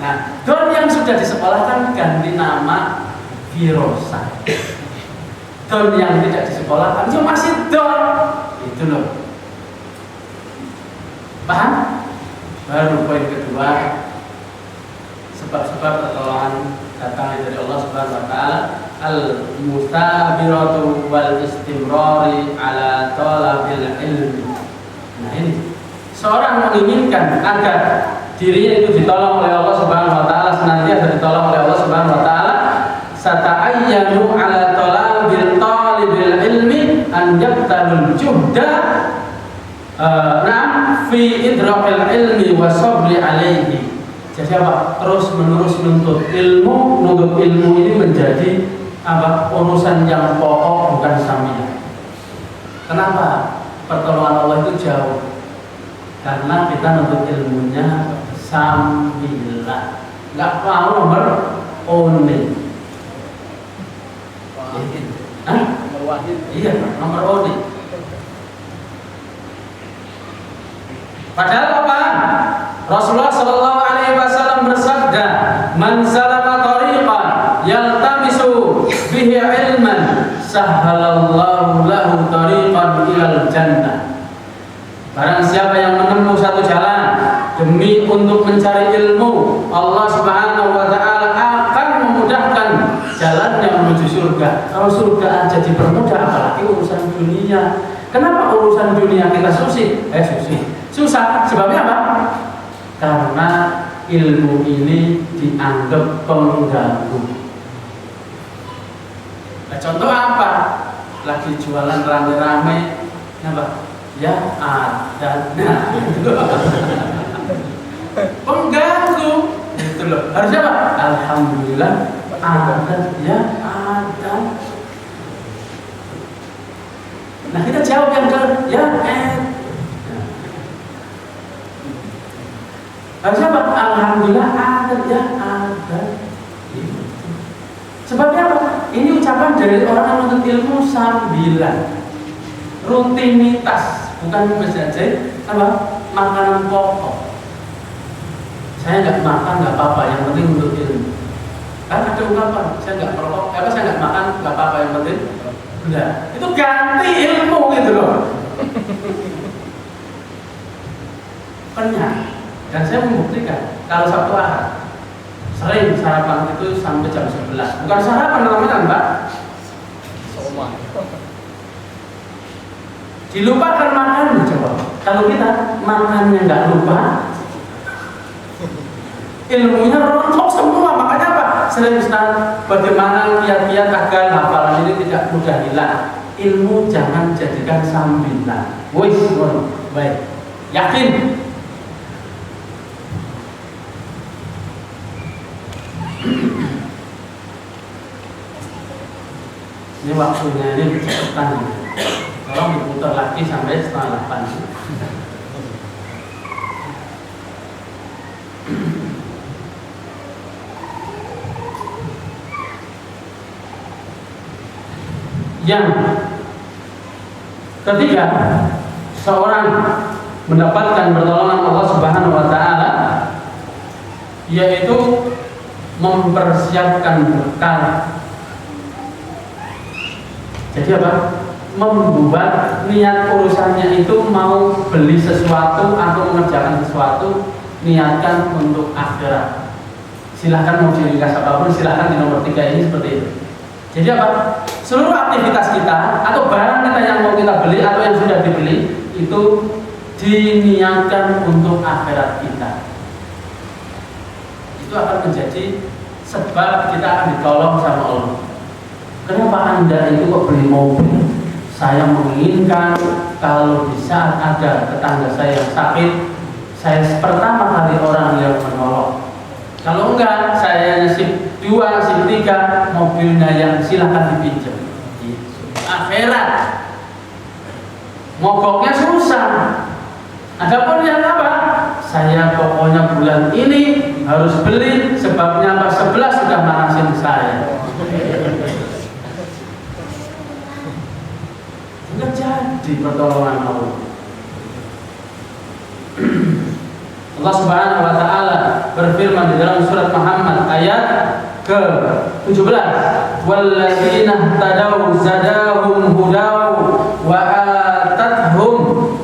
Nah, don yang sudah disekolahkan ganti nama firasat. Don yang tidak disekolahkan itu masih don. Itu loh. Paham? Baru poin kedua, sebab-sebab pertolongan datang dari Allah Subhanahu wa taala, al-mustabiratu wal istimrari ala talabil ilmi. Nah ini seorang menginginkan agar dirinya itu ditolong oleh Allah Subhanahu wa taala, senantiasa ditolong oleh Allah Subhanahu wa taala, sata'ayyanu ala talabil talibil ilmi an yabtalul juhda fi idrakil ilmi wa sabri alaihi. Jadi apa? Terus menerus nuntut ilmu ini menjadi apa? Urusan yang pokok bukan sambilan. Kenapa? Pertolongan Allah itu jauh. Karena kita nuntut ilmunya sambilan. Enggak mau nomor one. Nomor wahid. Iya, nomor one. Padahal apa? Rasulullah Shallallahu Alaihi Wasallam bersabda, "Man salama tariqan yaltamisu bihi ilman, sahhalallahu lahu tariqan ilal jannah." Barang siapa yang menempuh satu jalan demi untuk mencari ilmu, Allah Subhanahu Wa Taala akan memudahkan jalannya menuju surga. Kalau surga aja dipermudah, apalagi urusan dunia. Kenapa urusan dunia kita susah? Sebabnya apa? Karena ilmu ini dianggap pengganggu. Nah, contoh apa? Lagi jualan rame-rame, apa? Ya ada, pengganggu. Itu loh. Harusnya apa? Alhamdulillah ada, ya ada. Nah kita jawab yang ke, ya harusnya apa? Alhamdulillah ada, ya ada. Sebabnya apa? Ini ucapan dari orang yang menuntut ilmu sambilan rutinitas, bukan saja apa makanan pokok. Saya nggak makan nggak apa-apa, yang penting untuk ilmu. Kan ada ungkapan, saya nggak merokok, saya nggak makan nggak apa-apa, yang penting enggak. Itu ganti ilmu gitu loh. Kenyang. Dan saya membuktikan kalau Sabtu Ahad sering sarapan itu sampai jam 11. Bukan sarapan namanya, Mbak. Dilupakan makan, coba. Kalau kita makannya nggak lupa, ilmunya rontok semua. Makanya apa? Sering Ustaz, bagaimana kiat-kiat agar hafalan ini tidak mudah hilang. Ilmu jangan jadikan sambilan. Wis, baik. Yakin? Ini waktunya ini cepetan. Tolong diputar lagi sampai setengah 8. Yang ketiga, seorang mendapatkan pertolongan Allah Subhanahu wa taala yaitu mempersiapkan bekal. Jadi apa? Membuat niat urusannya itu mau beli sesuatu atau mengerjakan sesuatu, niatkan untuk akhirat. Silahkan mau diringkas apapun, silahkan di nomor 3 ini seperti itu. Jadi apa? Seluruh aktivitas kita atau barang kita yang mau kita beli atau yang sudah dibeli itu diniatkan untuk akhirat kita. Itu akan menjadi sebab kita akan ditolong sama Allah. Kenapa Anda itu kok beli mobil? Saya menginginkan kalau di saat ada tetangga saya yang sakit, saya pertama kali orang yang menolong. Kalau enggak, saya sip 2, sip 3, mobilnya yang silahkan dipinjam. Akhirat mogoknya susah. Adapun yang apa? Saya pokoknya bulan ini harus beli, sebabnya apa? 11 sudah manasin saya. Enggak jadi pertolongan Allah. Allah Subhanahu wa taala berfirman di dalam surat Muhammad ayat ke-17, "Walladzina tadaw zadahum hudaw wa atahum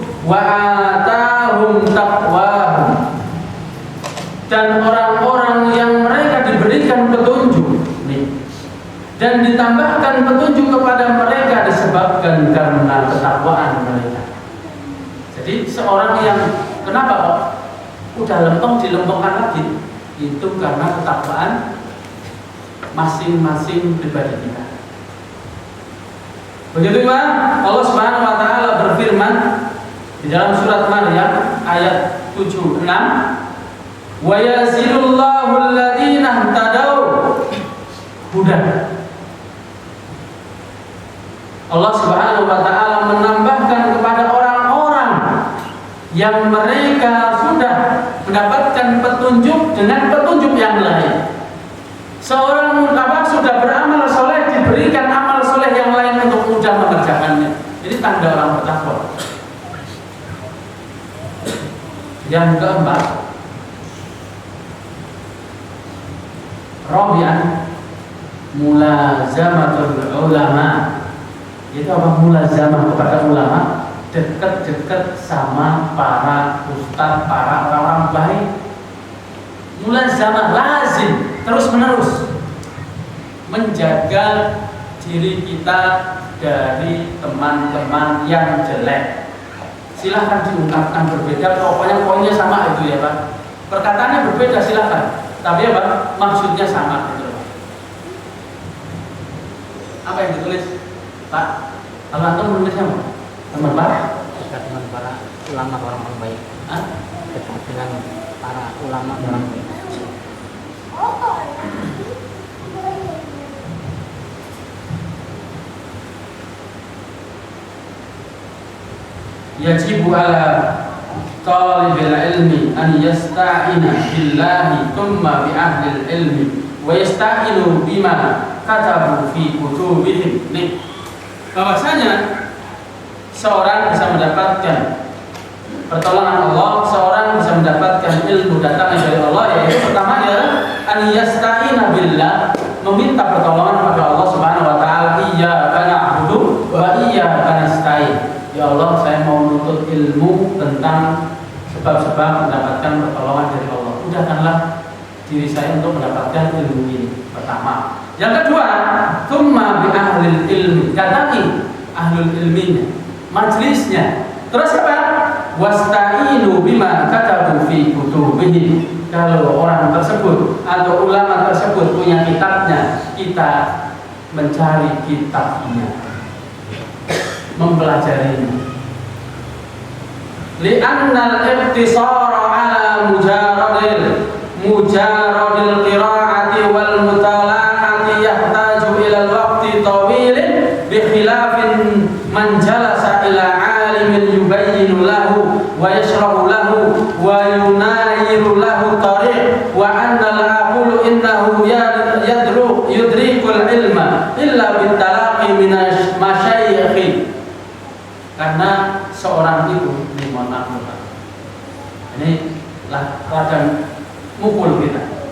taqwahum." Dan orang-orang yang mereka diberikan petunjuk dan ditambahkan petunjuk kepada mereka disebabkan karena ketakwaan mereka. Jadi seorang yang kenapa kok udah lempeng dilempengkan lagi, itu karena ketakwaan masing-masing pribadi kita. Begitu kan Allah Subhanahu wa taala berfirman di dalam surat Maryam ayat 76, "Wa yazilullahu alladziina tadaw huda." Allah Subhanahu wa taala menambahkan kepada orang-orang yang mereka sudah mendapatkan petunjuk dengan petunjuk yang lain. Seorang sudah beramal soleh diberikan amal soleh yang lain untuk mudah mengerjakannya. Ini tanda orang bertakwa. Yang keempat, Rabi'an mulazamatul ulama. Itu apa? Mulazamah kepada ulama, dekat-dekat sama para ustaz, para orang-orang baik. Mulazamah lazim, terus-menerus menjaga diri kita dari teman-teman yang jelek. Silahkan diungkapkan berbeda, pokoknya poinnya sama itu ya Pak. Perkataannya berbeda silahkan, tapi apa? Maksudnya sama gitu. Apa yang ditulis Pak? Kalau antum menulisnya apa? Teman Pak? Dekat dengan para ulama orang baik. Dekat dengan para ulama orang baik. Yajibu ala talibil ilmi an yasta'ina billahi thumma bi ahlil ilmi wa yasta'inu bima katabu fi kutubihim. Nih, bahwasanya seorang bisa mendapatkan pertolongan Allah, seorang bisa mendapatkan ilmu datangnya dari Allah, yaitu pertama adalah an yasta'ina billah, meminta pertolongan kepada Allah Subhanahu wa taala. Iyyaka na'budu wa iyyaka nasta'in. Ya Allah, saya mau menuntut ilmu tentang sebab-sebab mendapatkan pertolongan dari Allah. Mudahkanlah diri saya untuk mendapatkan ilmu ini. Pertama. Yang kedua, tsumma bi ahlil ilmi. Datangi ahlul ilminya, majlisnya. Terus apa? Wasta'inu bima katabu fi kutubihim. Kalau orang tersebut atau ulama tersebut punya kitabnya, kita mencari kitabnya, mempelajarinya. Li'anna al-iqtisara ala mujaradil qira'ati wal mutala'ati yahtaju ila al-waqti tawilin bi khilafin man jalasa ila 'alimin yubayyinu lahu wa yashrahu lahu wa yunayiru lahu tariq wa anna al-aqulu innahu yudrikul ilma illa bitalaqi minasy masyayikh. Karena seorang itu, ini lah kadang mukul kita.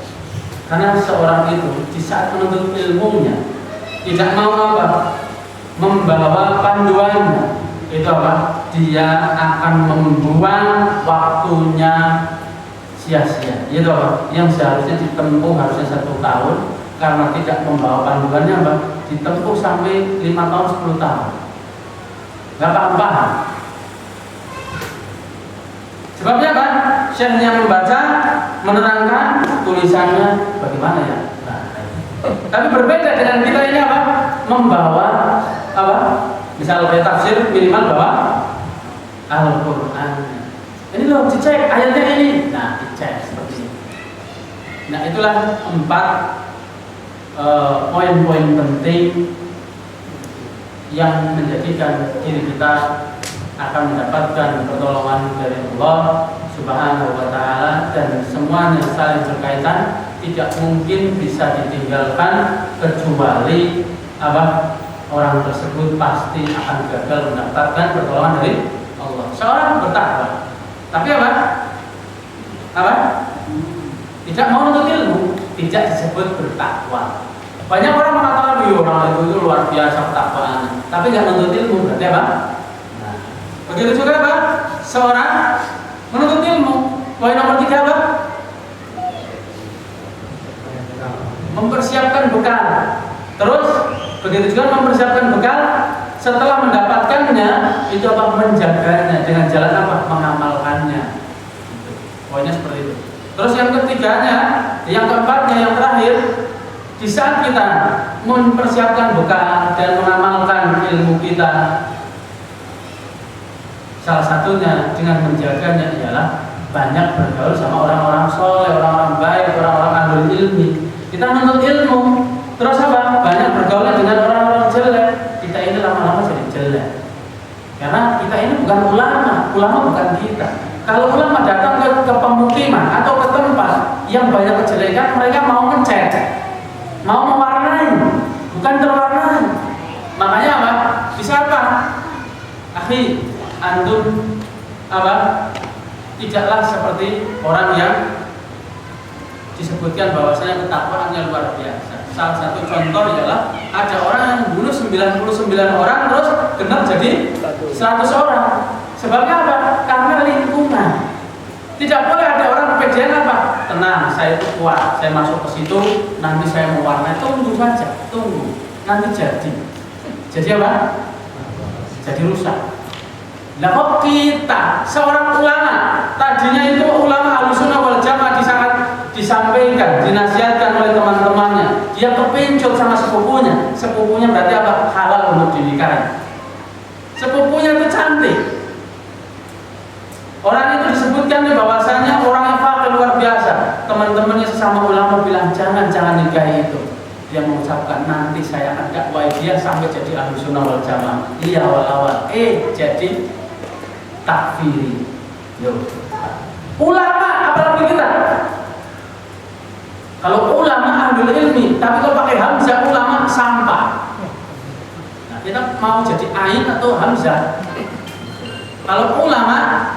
Karena seorang itu di saat menuntut ilmunya tidak mau apa? Membawa panduannya. Itu apa? Dia akan membuang waktunya sia-sia. Itu apa? Yang seharusnya ditempuh harusnya 1 tahun, karena tidak membawa panduannya apa? Ditempuh sampai 5 tahun 10 tahun. Gak paham. Sebabnya apa? Syekhnya membaca, menerangkan, tulisannya bagaimana ya? Nah, tapi berbeda dengan kita ini apa? Membawa apa? Misal kayak tafsir minimal bawa Al-Quran. Ini loh, dicek ayatnya ini. Nah, dicek seperti ini. Nah, itulah 4 poin-poin penting yang menjadikan diri kita akan mendapatkan pertolongan dari Allah Subhanahu wa taala, dan semuanya saling berkaitan, tidak mungkin bisa ditinggalkan kecuali apa? Orang tersebut pasti akan gagal mendapatkan pertolongan dari Allah. Seorang bertakwa, tapi apa? Tidak mau menuntut ilmu, tidak disebut bertakwa. Banyak orang mengatakan orang itu luar biasa takwaannya, tapi nggak menuntut ilmu, berarti apa? Nah, begitu juga apa? Seorang menuntut ilmu. Poin nomor 3 apa? Mempersiapkan bekal. Terus begitu juga mempersiapkan bekal. Setelah mendapatkannya, itu apa? Menjaganya dengan jalan apa? Mengamalkannya. Poinnya seperti itu. Terus yang ketiganya, yang keempatnya, yang terakhir, di saat kita mempersiapkan bekal dan mengamalkan ilmu kita, salah satunya dengan menjaganya ialah banyak bergaul sama orang-orang soleh, orang-orang baik, orang-orang ahli ilmi. Kita menuntut ilmu, terus apa? Banyak bergaul dengan orang-orang jelek. Kita ini lama-lama jadi jelek. Karena kita ini bukan ulama bukan kita. Kalau ulama datang ke pemukiman atau ke tempat yang banyak kejelekan, mereka mau ngecat, mau mewarnai, bukan terwarnai. Makanya apa? Bisa apa? Akhi, antum apa? Tidaklah seperti orang yang disebutkan bahwasanya ketakwaannya luar biasa. Salah satu contoh ialah ada orang yang membunuh 99 orang terus genap jadi 100 orang. Sebabnya apa? Karena lingkungan. Tidak boleh ada orang kepedean apa? Tenang, saya itu kuat, saya masuk ke situ, nanti saya mewarnai. Tunggu saja, tunggu, nanti jadi. Jadi apa? Jadi rusak. Lah kok kita seorang ulama, tadinya itu ulama Ahlussunnah wal Jamaah, disampaikan, dinasihatkan oleh teman-temannya, dia kepincut sama sepupunya. Sepupunya berarti apa? Halal untuk dinikahi. Sepupunya itu cantik. Orang itu disebutkan bahwasanya orang yang fakir luar biasa. Teman-temannya sesama ulama bilang jangan nikahi itu. Dia mengucapkan nanti saya akan dakwahi dia sampai jadi Ahlussunnah wal Jamaah. Iya awal-awal, jadi takfiri. Ulama apalagi kita. Kalau ulama ahli ilmi, tapi kalau pakai hamzah ulama sampah. Nah, kita mau jadi ain atau hamzah? Kalau ulama,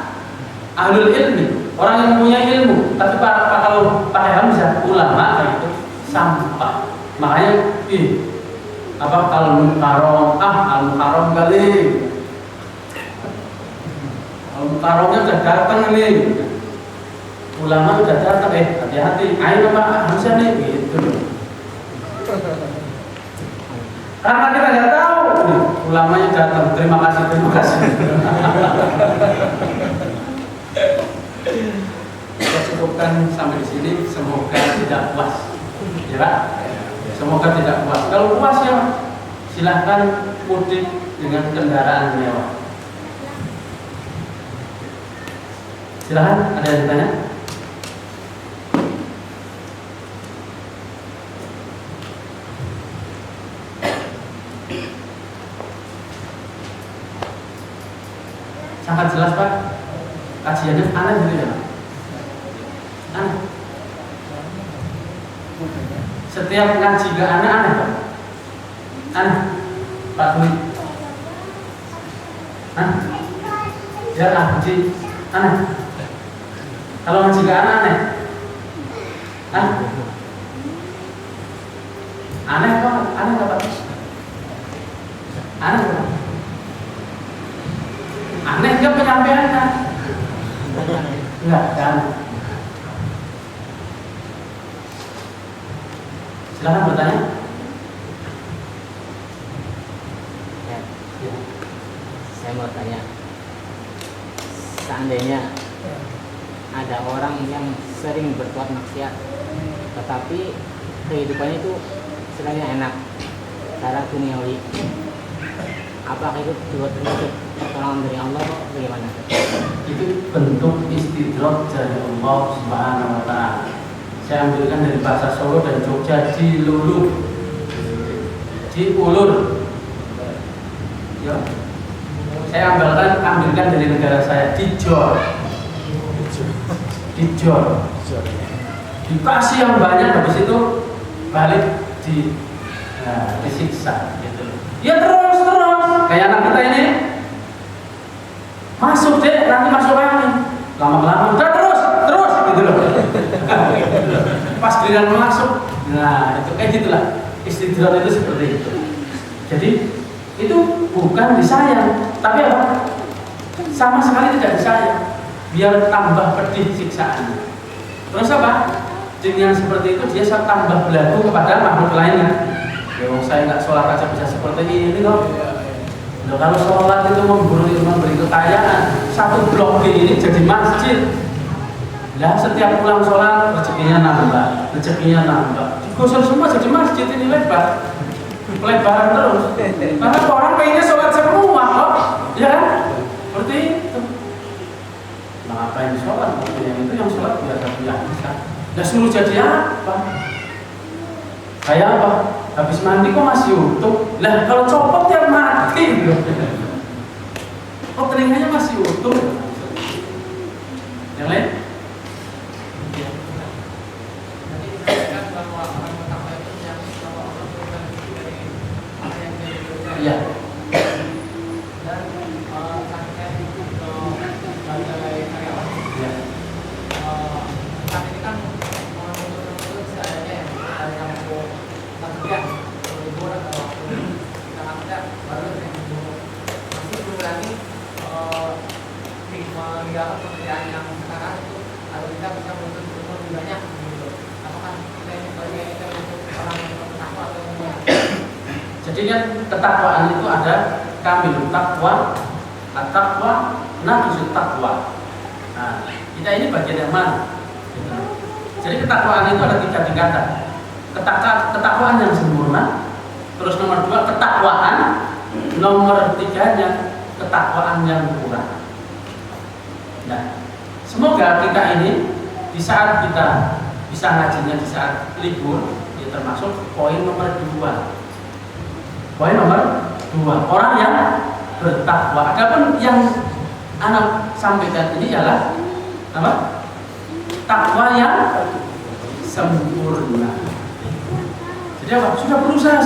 ahlul ilmi, orang yang punya ilmu, tapi kalau pakai hamzah, ulama itu sampah. Makanya al-mukarram kali. Al-mukarramnya udah datang nih. Ulama udah datang, hati-hati, ain apa hamzah nih gitu. Karena kita nggak tahu, ulamanya datang. Terima kasih. Kita cukupkan sampai di sini. Semoga tidak puas, ya Pak. Semoga tidak puas. Kalau puas ya, silahkan mudik dengan kendaraan mewah. Silahkan, ada yang tanya? Sangat jelas Pak, kajiannya aneh gitu ya. Aneh. Setiap ngaji ke aneh Pak. Aneh Pak Dwi. Ya ngaji aneh. Kalau ngaji ke aneh. Aneh Pak, aneh Pak. Aneh Pak. Aneh enggak penyampaiannya? Enggak kan? Silakan bertanya. Ya. Saya mau tanya, seandainya ada orang yang sering berbuat maksiat, tetapi kehidupannya itu sebenarnya enak, secara duniawi, apakah itu juga termasuk pertolongan dari Allah atau bagaimana? Itu bentuk istidrak dari Allah Subhanahu wa Ta'ala. Saya ambilkan dari bahasa Solo dan Jogja, dilulu, diulur. Ya. Saya ambilkan dari negara saya, dijor. Dikasih yang banyak, habis itu balik disiksa gitu. Ya terus kayak anak kita ini masuk deh, nanti masuk lagi lama-lama udah terus gitu loh. Pas giliran masuk, nah itu kayak gitulah istidrak itu seperti itu. Jadi itu bukan disayang, tapi apa? Sama sekali tidak disayang, biar tambah pedih siksaannya. Terus apa? Jin yang seperti itu dia tambah belagu kepada makhluk lainnya. Saya nggak sholat aja bisa seperti ini loh. Nah, kalau sholat itu memberi kekayaan, satu blok ini jadi masjid. Lah setiap pulang sholat rezekinya nambah. Digosok semua jadi masjid, ini lebaran terus. Karena orang pengennya sholat semua kok, ya kan? Seperti itu. Nah, ngapain sholat? Yang itu yang sholat biasa. Nah, suruh jadi apa? Kayak apa? Habis mandi kok masih utuh? Lah kalau copot ya mati. Kok telinganya masih utuh? Yang lain? Iya. meninggalkan pekerjaan yang sekarang itu atau kita bisa menuntut ilmu lebih banyak gitu. Apakah kita ini sebagai orang yang bertakwa atau tidak? Jadi kan ketakwaan itu ada kamil takwa, at-taqwa, naqsut taqwa. Nah, kita ini bagian yang mana? Gitu. Jadi ketakwaan itu ada 3 tingkatan. Ketakwaan yang sempurna, terus nomor 2 ketakwaan, nomor 3-nya ketakwaan yang kurang. Nah, semoga kita ini di saat kita bisa ngajinya di saat libur, ya termasuk poin nomor 2. Poin nomor 2, orang yang bertakwa. Adapun yang anak sampaikan ini adalah apa? Takwa yang sempurna. Jadi Sudah berusaha,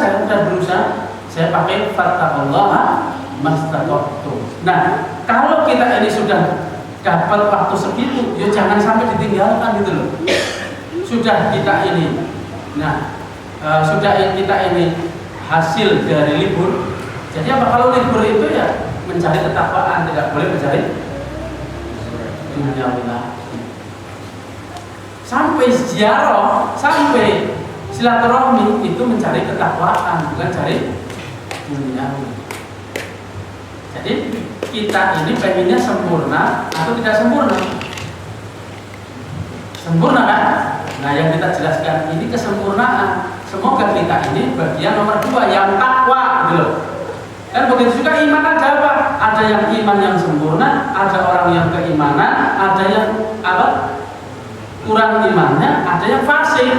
saya pakai fattaqullaha mastata'tum. Nah, kalau kita ini sudah dapat waktu segitu, ya jangan sampai ditinggalkan gitu loh. Sudah kita ini, sudah kita ini hasil dari libur. Jadi apa, kalau libur itu ya mencari ketakwaan, tidak boleh mencari dunia lagi. Sampai ziarah, sampai silaturahmi itu mencari ketakwaan, bukan cari dunia. Jadi kita ini pengennya sempurna atau tidak sempurna? Sempurna kan? Nah, yang kita jelaskan ini kesempurnaan. Semoga kita ini bagian nomor 2 yang takwa gitu. Dan begitu juga iman ada apa? Ada yang iman yang sempurna, ada orang yang keimanan, ada yang apa? Kurang imannya, ada yang fasik.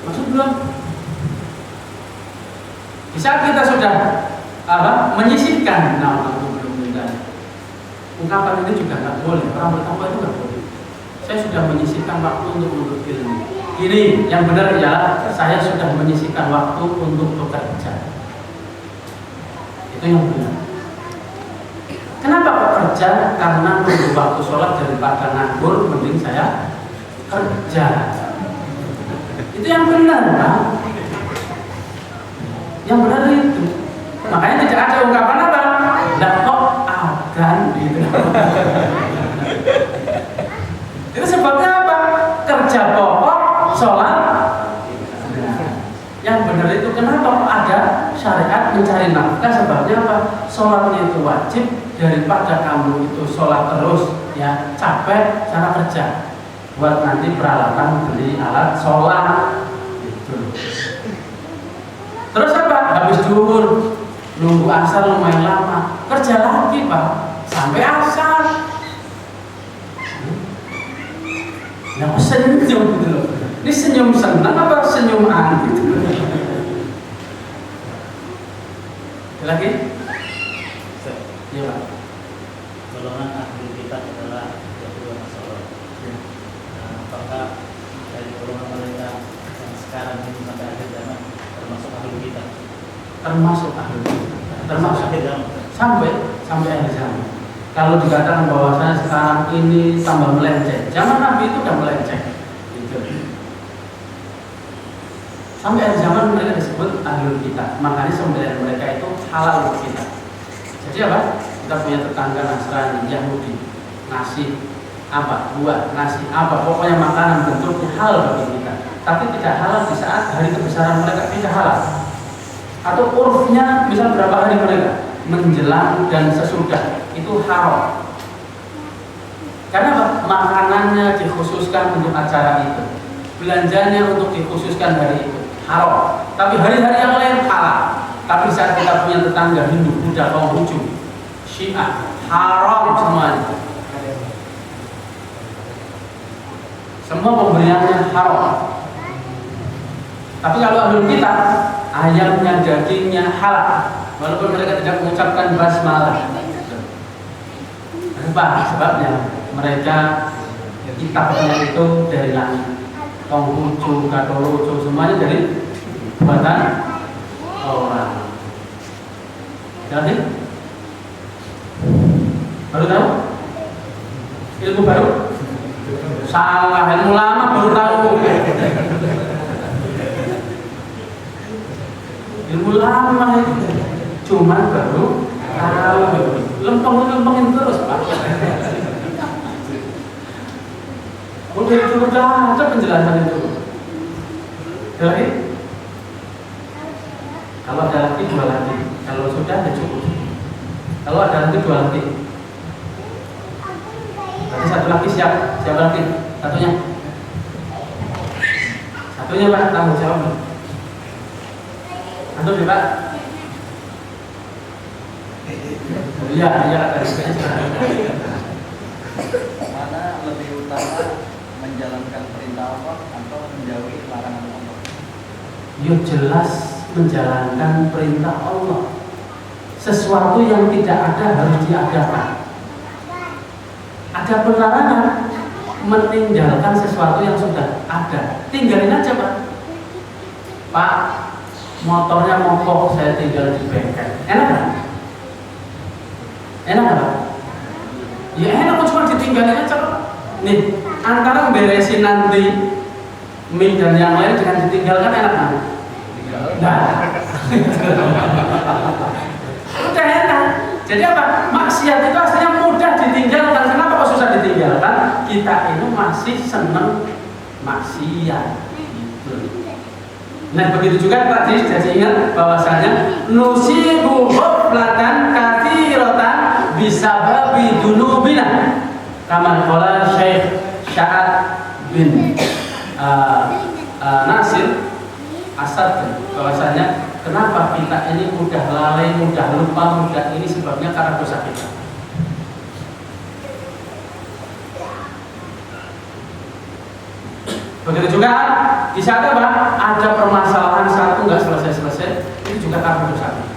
Maksud belum? Di saat kita sudah menyisihkan, ungkapan ini juga nggak boleh. Orang bertakwa itu nggak boleh. Saya sudah menyisihkan waktu untuk menuntut ilmu. Ini yang benar ialah saya sudah menyisihkan waktu untuk bekerja. Itu yang benar. Kenapa kok kerja? Karena menunggu waktu sholat daripada nganggur, mending saya kerja. Itu yang benar, Pak. Yang benar itu. Makanya tidak ada ungkapan apa? Lah kok adan gitu. Itu sebabnya apa? Kerja pokok, sholat. Yang benar itu kenapa kok ada syariat mencari nafkah? Sebabnya apa? Sholatnya itu wajib, daripada kamu itu sholat terus ya capek cara kerja. Buat nanti peralatan beli alat sholat gitu. Terus apa? Habis zuhur nunggu asar lumayan lama, kerja lagi Pak sampai asar. Nah, senyum gitu loh. Ini senyum senang apa senyum aneh gitu. Lagi? Iya Pak. Golongan ahli kita adalah kedua masalah. Apakah dari golongan mereka yang sekarang ini sampai akhir zaman termasuk ahli kita? Termasuk ahli kita. Termasuk akhir zaman. Sampai akhir zaman. Kalau dikatakan bahwasanya sekarang ini tambah melenceng, zaman Nabi itu udah melenceng. Gitu. Sampai akhir zaman mereka disebut ahli kita. Makanya sembelihan mereka itu halal untuk kita. Jadi apa? Kita punya tetangga Nasrani, Yahudi, ngasih apa? Buah, ngasih apa? Pokoknya makanan bentuknya halal bagi kita. Tapi tidak halal di saat hari kebesaran mereka, tidak halal. Atau urufnya misal berapa hari mereka? Menjelang dan sesudah itu haram. Karena apa? Makanannya dikhususkan untuk acara itu, belanjanya untuk dikhususkan hari itu, haram. Tapi hari-hari yang lain halal. Tapi saat kita punya tetangga Hindu, Buddha, Konghucu, Syiah, haram semuanya. Semua pemberiannya haram. Tapi kalau ahli kita, ayamnya, dagingnya halal. Walaupun mereka tidak mengucapkan basmalah. Apa sebabnya? Mereka kitabnya itu dari langit. Konghucu, Katoloco, semuanya dari buatan orang. Jadi baru tahu? Ilmu baru? Salah, ilmu lama baru tahu. Ilmu lama itu cuman baru tahu. Lempeng-lempengin terus Pak. Udah ada penjelasan itu. Jadi kalau ada lagi 2 lagi, kalau sudah ya cukup. Kalau ada lagi 2 lagi. Berarti 1 lagi siapa lagi? Satunya Pak, tanggung jawab. Antum ya Pak? Iya. Mana lebih utama menjalankan perintah Allah atau menjauhi larangan Allah? Ya jelas menjalankan perintah Allah. Sesuatu yang tidak ada harus diadakan. Ada pelarangan, meninggalkan sesuatu yang sudah ada. Tinggalin aja Pak. Pak, motornya mogok, saya tinggal di bengkel. Enak kan? Enak kan Pak? Ya enak, cuma ditinggalin aja Pak. Nih, antara beresin nanti mic dan yang lain dengan ditinggalkan enak kan? Nah, udah enak. Jadi apa? Maksiat itu aslinya mudah ditinggalkan. Kenapa kok susah ditinggalkan? Kita ini masih seneng maksiat. Gitu. Nah begitu juga tadi saya ingat bahwasanya nusibu huflatan katsiratan bisababi dunubina. Kama qala Syekh Sa'ad bin Nasir Asad, bahwasanya kenapa kita ini mudah lalai, mudah lupa, mudah ini sebabnya karena dosa kita. Begitu juga di sana Pak, ada permasalahan satu nggak selesai-selesai, itu juga karena dosa kita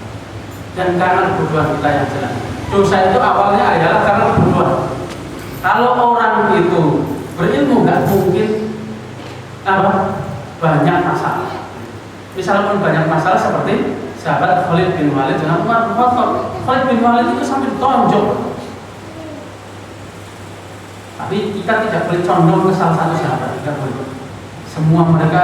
dan karena kebodohan kita yang jelas. Dosa itu awalnya adalah karena kebodohan. Kalau orang itu berilmu nggak mungkin banyak masalah. Misalnya banyak masalah seperti sahabat Khalid bin Walid dengan Umar bin Khattab. Khalid bin Walid itu sampai ditonjok. Tapi kita tidak boleh condong ke salah satu sahabat, tidak boleh. Semua mereka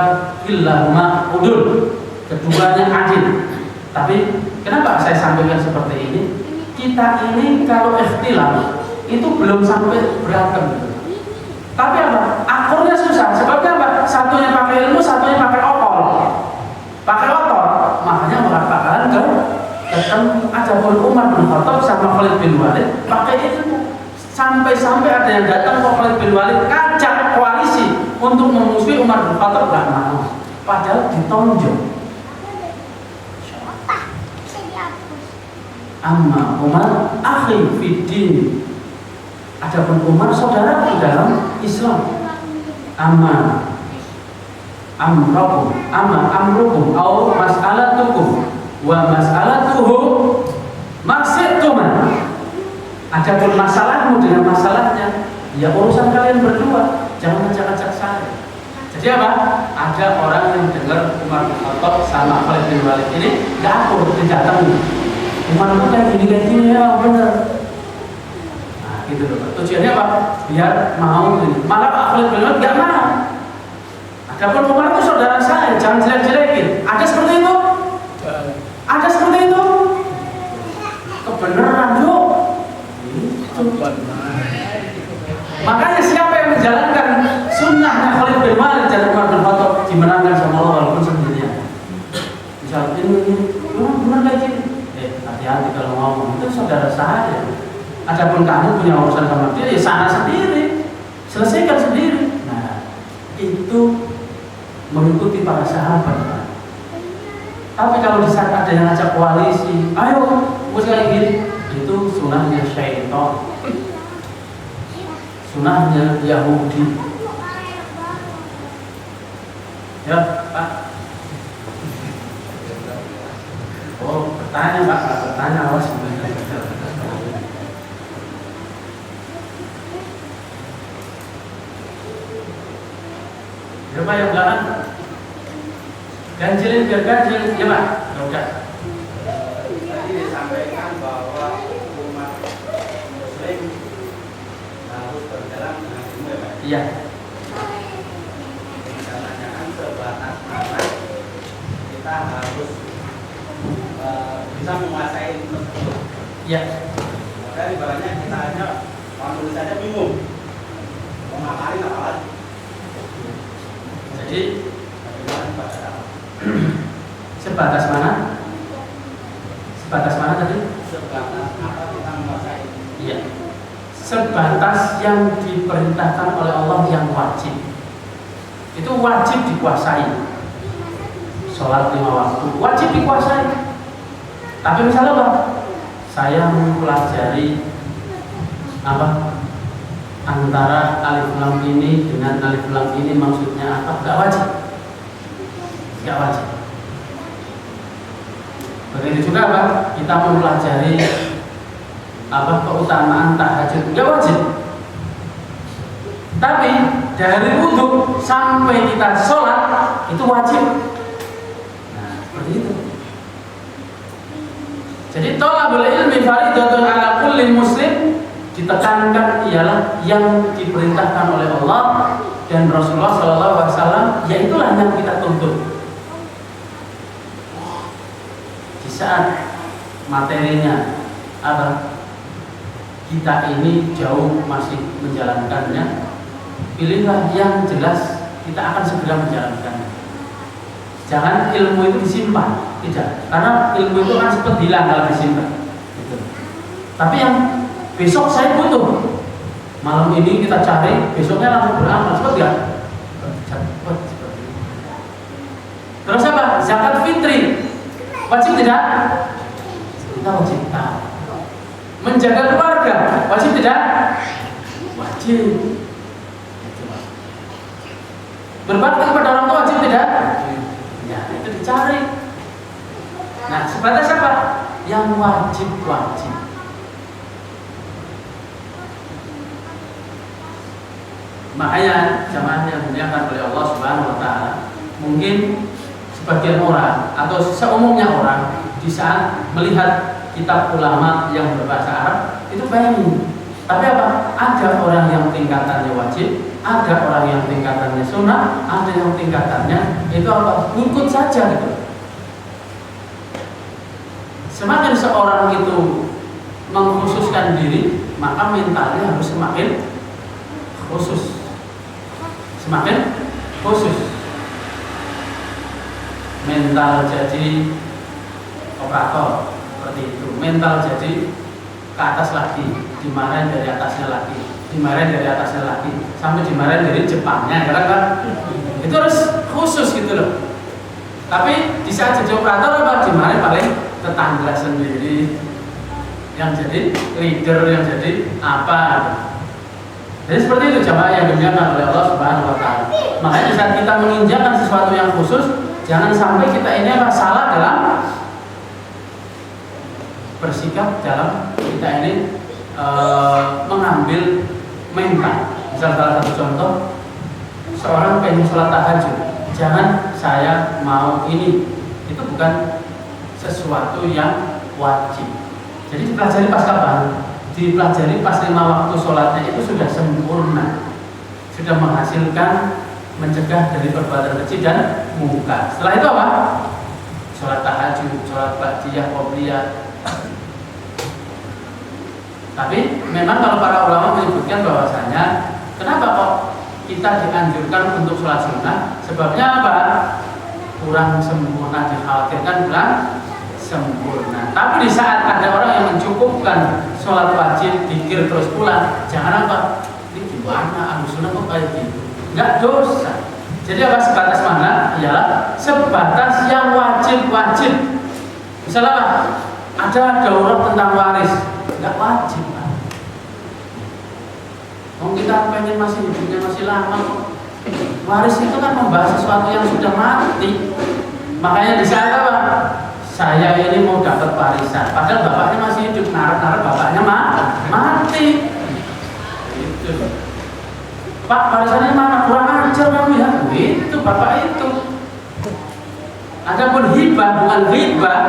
illahuma udul, keduanya adil. Tapi kenapa saya sampaikan seperti ini? Kita ini kalau ikhtilaf itu belum sampai berantem. Tapi apa? Akurnya susah. Sebabnya apa? Satunya pakai ilmu, satunya pakai opol. Pakai otot, makanya bakalan ketemu. Adapun Umar bin Khattab sama Khalid bin Walid pakai ilmu. Sampai-sampai ada yang datang ke Khalid bin Walid ngajak koalisi untuk memusuhi Umar bin Khattab, gak mau. Padahal ditonjok. Amma Umar akhi fiddin. Adapun Umar saudara di dalam Islam. Amma amrukum au mas'alatukum wa mas'alatuhu maksituman. Adapun masalahmu dengan masalahnya, ya urusan kalian berdua, jangan ngajak-ngajak saya. Jadi apa? Ada orang yang dengar Umar bin Khattab sama Khalid bin Walid ini gak akur, tidak tahu Umar itu kayak gini ya benar. Nah gitu loh. Tujuannya apa? Biar mau ini. Malah Khalid bin Walid gak mau. Adapun Umar itu saudara saya, jangan jelek-jelekin. Ada seperti itu? Ada seperti itu? Kebenaran yuk. Makanya siapa yang menjalankan sunnahnya Khalid bin Walid dan Umar bin Khattab dimenangkan sama Allah walaupun sendirian. Misalnya ini, benar kayak gini. Hati-hati kalau ngomong, itu saudara saya. Adapun kamu punya urusan sama dia, ya sana sendiri, selesaikan sendiri. Nah, itu mengikuti para sahabat. Tapi kalau di saat ada yang ngajak koalisi, ayo, mesti kayak gini, itu sunnahnya syaitan, sunnahnya Yahudi. Ya, Pak. Oh, bertanya Pak, bertanya awas. Ya Pak, yang belakang ganjilin biar ganjil, ya Pak. Ya udah. Tadi disampaikan bahwa umat Muslim harus berjalan dengan ilmu ya Pak. Iya. Pertanyakan sebatas mana kita harus bisa menguasai ilmu tersebut. Iya. Maka ibaratnya kita aja menulis saja bingung mau ngapain apa lagi. Jadi Bagaimana pada sebatas mana? Sebatas mana tadi? sebatas apa kita menguasai? Iya. Sebatas yang diperintahkan oleh Allah yang wajib. Itu wajib dikuasai. Sholat 5 waktu wajib dikuasai. Tapi misalnya apa? Saya mempelajari antara alif lam ini dengan alif lam ini maksudnya apa? Gak wajib. Gak wajib. Begitu juga apa? Kita mempelajari keutamaan tahajud, gak wajib. Tapi dari wudhu sampai kita sholat itu wajib. Nah, seperti itu. Jadi thalabul ilmi faridatun ala kulli muslim, ditekankan ialah yang diperintahkan oleh Allah dan Rasulullah SAW, yaitulah yang kita tuntut. Di saat materinya apa? Kita ini jauh masih menjalankannya, pilihlah yang jelas, kita akan segera menjalankannya. Jangan ilmu itu disimpan, tidak, karena ilmu itu kan cepat hilang kalau disimpan. Gitu. Tapi yang besok saya butuh, malam ini kita cari, besoknya langsung beramal, cepat ya? Cepat. Terus apa? Zakat fitri wajib tidak? Kita wajib tahu. Menjaga keluarga wajib tidak? Wajib. Berbakti kepada orang tua wajib tidak? Ya, itu dicari. Nah, sebatas apa? Yang wajib. Makanya jamaah yang dimuliakan oleh Allah Subhanahu wa taala, mungkin sebagian orang atau seumumnya orang di saat melihat kitab ulama yang berbahasa Arab itu pengen. Tapi apa? Ada orang yang tingkatannya wajib, ada orang yang tingkatannya sunnah, ada yang tingkatannya itu apa? Ngikut saja gitu. Semakin seorang itu mengkhususkan diri, maka mentalnya harus semakin khusus. Semakin khusus. Mental jadi operator seperti itu. Mental jadi ke atas lagi, dimarahin dari atasnya lagi, dimarahin dari atasnya lagi, sampai dimarahin dari Jepangnya, kan? Itu harus khusus gitu loh. Tapi di saat jadi operator apa? Dimarahin paling tetangga sendiri, yang jadi leader, yang jadi apa? Jadi seperti itu jamaah yang dimuliakan oleh Allah Subhanahu wa taala. Makanya di saat kita menginjakan sesuatu yang khusus, jangan sampai kita ini apa? Salah dalam bersikap, dalam kita ini mengambil mental. Misal salah satu contoh, seorang pengen sholat tahajud, jangan saya mau ini, itu bukan sesuatu yang wajib. Jadi dipelajari pas kapan? Dipelajari pas 5 waktu sholatnya itu sudah sempurna, sudah menghasilkan, mencegah dari perbuatan keji dan munkar. Setelah itu apa? Sholat tahajud, sholat ba'diyah, qobliyah. Tapi memang kalau para ulama menyebutkan bahwasanya kenapa kok kita dianjurkan untuk sholat sunnah? Sebabnya apa? Kurang sempurna, dikhawatirkan kurang sempurna. Tapi di saat ada orang yang mencukupkan sholat wajib, zikir terus pulang, jangan apa? Ini gimana? Ahlus sunnah kok kayak gitu? Enggak dosa. Jadi apa? Sebatas mana? Ialah sebatas yang wajib. Misalnya apa? Ada daurah tentang waris, enggak wajib. Kita pengen masih hidupnya masih lama. Waris itu kan membahas sesuatu yang sudah mati. Makanya di saat apa? Saya ini mau dapat warisan, padahal bapaknya masih hidup, narik bapaknya mati. Itu. Pak, warisannya mana? Kurang ajar kamu ya. Itu bapak itu. Adapun hibah, bukan hibah,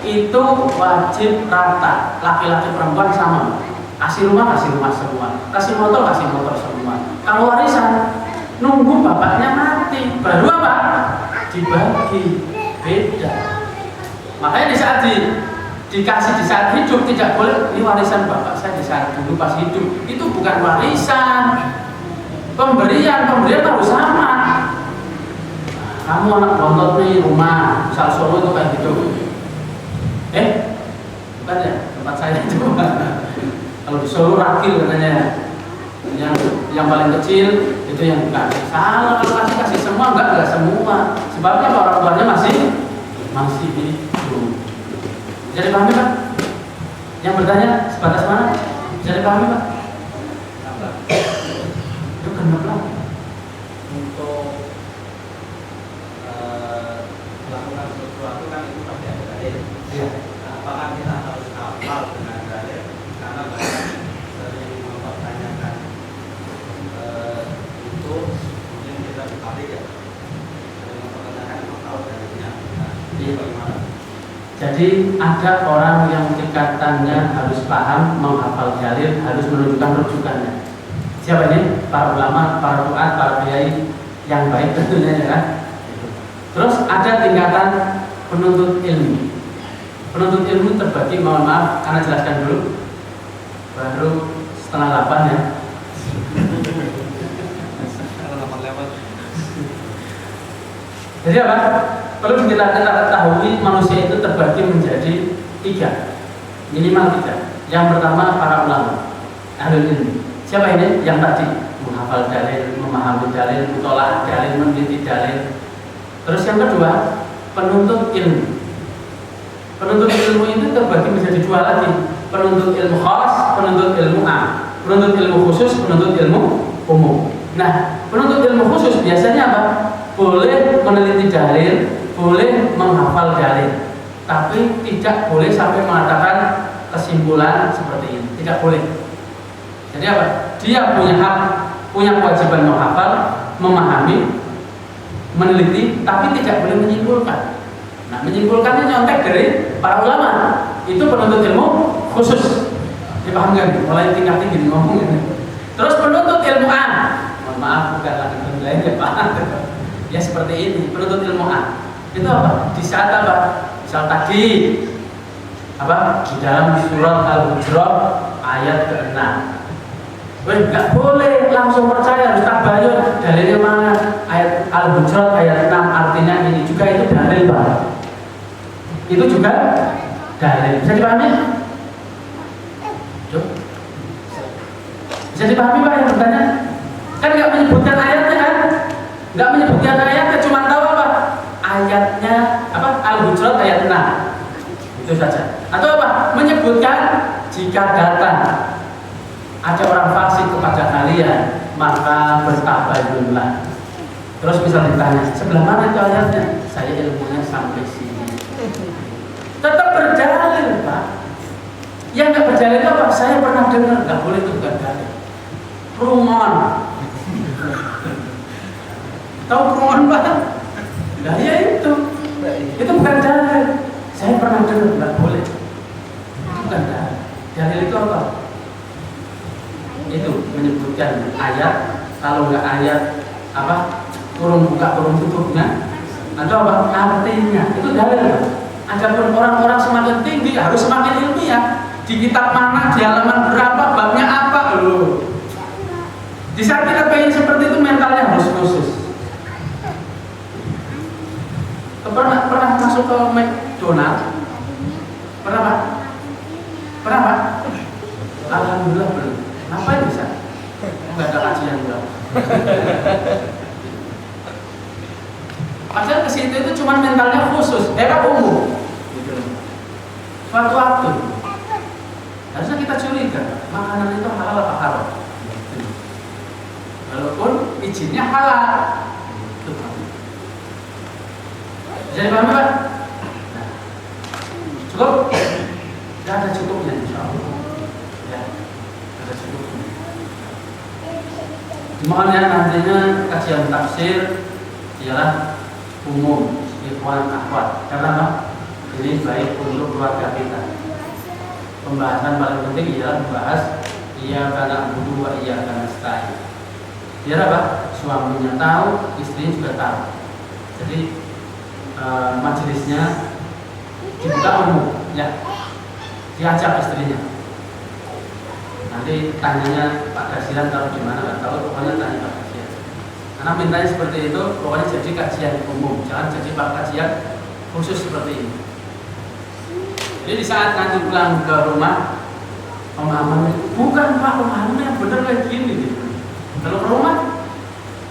itu wajib rata, laki-laki perempuan sama. Kasih rumah semua, kasih motor semua. Kalau warisan nunggu bapaknya mati, baru apa? Dibagi, beda. Makanya di saat dikasih di saat hidup tidak boleh, ini warisan bapak saya di saat dulu pas hidup, itu bukan warisan. Pemberian harus sama. Kamu anak bontot nih rumah, misal Solo itu kayak gitu. Bukan ya, tempat saya itu. Kalau di Solo rakil katanya, yang paling kecil itu yang dikasih. Salah, kalau kasih semua enggak semua. Sebabnya orang tuanya masih hidup. Jadi pahami Pak? Yang bertanya sebatas mana? Jadi pahami Pak? Itu kenapa? Untuk melakukan sesuatu kan itu pasti ada dalil. Apakah kita harus hafal dengan dalil? Karena banyak sering mempertanyakan Jadi ada orang yang tingkatannya harus paham, menghafal dalil, harus menunjukkan rujukannya. Siapa ini? Para ulama, para duat, para kiai yang baik tentunya ya kan. Terus ada tingkatan penuntut ilmu. Penuntut ilmu terbagi, mohon maaf, karena jelaskan dulu. Baru setengah 8 ya. Jadi apa? Perlu kita ketahui manusia itu terbagi menjadi 3, minimal 3. Yang pertama para ulama, ahlul ilmi. Siapa ini? Yang tadi menghafal dalil, memahami dalil, mutolaah dalil, meneliti dalil. Terus yang kedua penuntut ilmu. Penuntut ilmu itu terbagi menjadi 2 lagi. Penuntut ilmu khas, penuntut ilmu am. Penuntut ilmu khusus, penuntut ilmu umum. Nah, penuntut ilmu khusus biasanya apa? Boleh meneliti dalil, boleh menghafal dalil, tapi tidak boleh sampai mengatakan kesimpulan seperti ini. Tidak boleh. Jadi apa? Dia punya hak, punya kewajiban menghafal, memahami, meneliti, tapi tidak boleh menyimpulkan. Nah, menyimpulkannya nyontek dari para ulama. Itu penuntut ilmu khusus. Dipahamkan? Mulai tingkat tinggi ngomong ini. Terus penuntut ilmu am. Mohon maaf, bukan lagi lain ya Pak. Ya seperti ini, penuntut ilmu am. Itu apa? Di saat apa? Misal tadi apa? Di dalam surat Al-Hujurat ayat ke-6. Nggak boleh langsung percaya, harus tabayun dalilnya mana. Ayat Al-Hujurat ayat 6 artinya ini juga, itu dalil Pak. Itu juga dalil. Bisa dipahami? Bisa dipahami Pak yang bertanya? Kan nggak menyebutkan ayatnya kan? Nggak menyebutkan ayatnya, cuma tahu apa? Ayatnya apa? Al-Hujurat ayat 6. Itu saja. Atau apa? Menyebutkan jika datang ada orang fasik kepada kalian, maka bertabayunlah. Terus bisa ditanya, sebelah mana itu ayatnya? Saya ilmunya sampai sini. Tetap berdalil Pak. Yang nggak berdalil itu apa? Saya pernah dengar, nggak boleh itu bukan dalil. Rumon. Tahu rumon Pak? Nah ya itu bukan dalil. Saya pernah dengar, nggak boleh. Itu bukan dalil. Dalil itu apa? Itu menyebutkan ayat. Kalau nggak ayat apa? Turun buka, turun tutupnya. Atau apa? Artinya. Itu dalil Pak. Adapun orang-orang semakin tinggi harus semakin ilmiah. Di kitab mana, di halaman berapa, babnya apa loh. Di saat kita pengen seperti itu mentalnya harus khusus. Pernah masuk ke McDonald? Pernah Pak? Pernah Pak? Alhamdulillah belum. Ngapain bisa? Nggak ada kajian juga. Padahal ke situ itu cuma mentalnya khusus, Pak umum. Suatu waktu harusnya kita curiga, makanan itu halal apa haram? Walaupun izinnya halal. Bisa dipahami Pak? Nah, cukup? Tidak ada cukupnya insya Allah. Ya, ada cukupnya. Mohon ya nantinya kajian tafsir ialah umum, ikhwan akhwat. Karena apa? Ini baik untuk keluarga kita. Pembahasan paling penting ialah membahas iyyaka na'budu wa iyyaka nasta'in. Biar apa? Suaminya tahu, istrinya juga tahu. Jadi majelisnya dibuka umum, ya. Diajak istrinya. Nanti tanyanya Pak Kasihan taruh di mana nggak tahu, pokoknya tanya Pak Kasihan. Karena mintanya seperti itu, pokoknya jadi kajian umum, jangan jadi Pak Kasihan khusus seperti ini. Jadi di saat nanti pulang ke rumah, pemahaman bukan Pak, pemahamannya yang benar kayak gini gitu. Kalau ke rumah,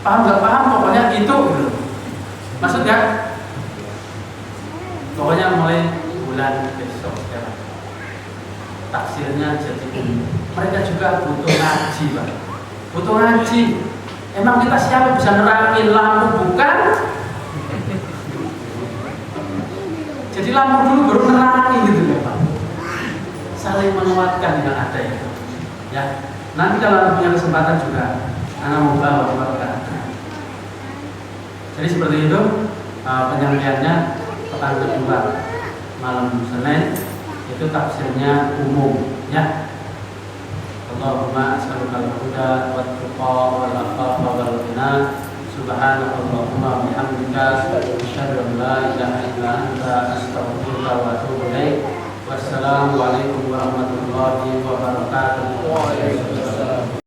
paham nggak paham, pokoknya itu gitu. Maksudnya, pokoknya mulai bulan besok sekarang tafsirnya jadi mereka juga butuh ngaji Pak. Butuh ngaji. Emang kita siapa bisa nerangin lampu bukan? Jadi lampu dulu baru nerangi gitu ya Pak. Saling menguatkan yang ada itu. Ya. Nanti kalau punya kesempatan juga anak mau bawa keluarga. Jadi seperti itu penyampaiannya pekan kedua. malam Senin itu tafsirnya umum ya. Allahumma as'aluka al-huda wat-tuqa wal-afafa wal-ghina. Subhanakallahumma wa bihamdika asyhadu an la ilaha illa anta astaghfiruka wa atubu ilaik. Wassalamu alaikum warahmatullahi wabarakatuh.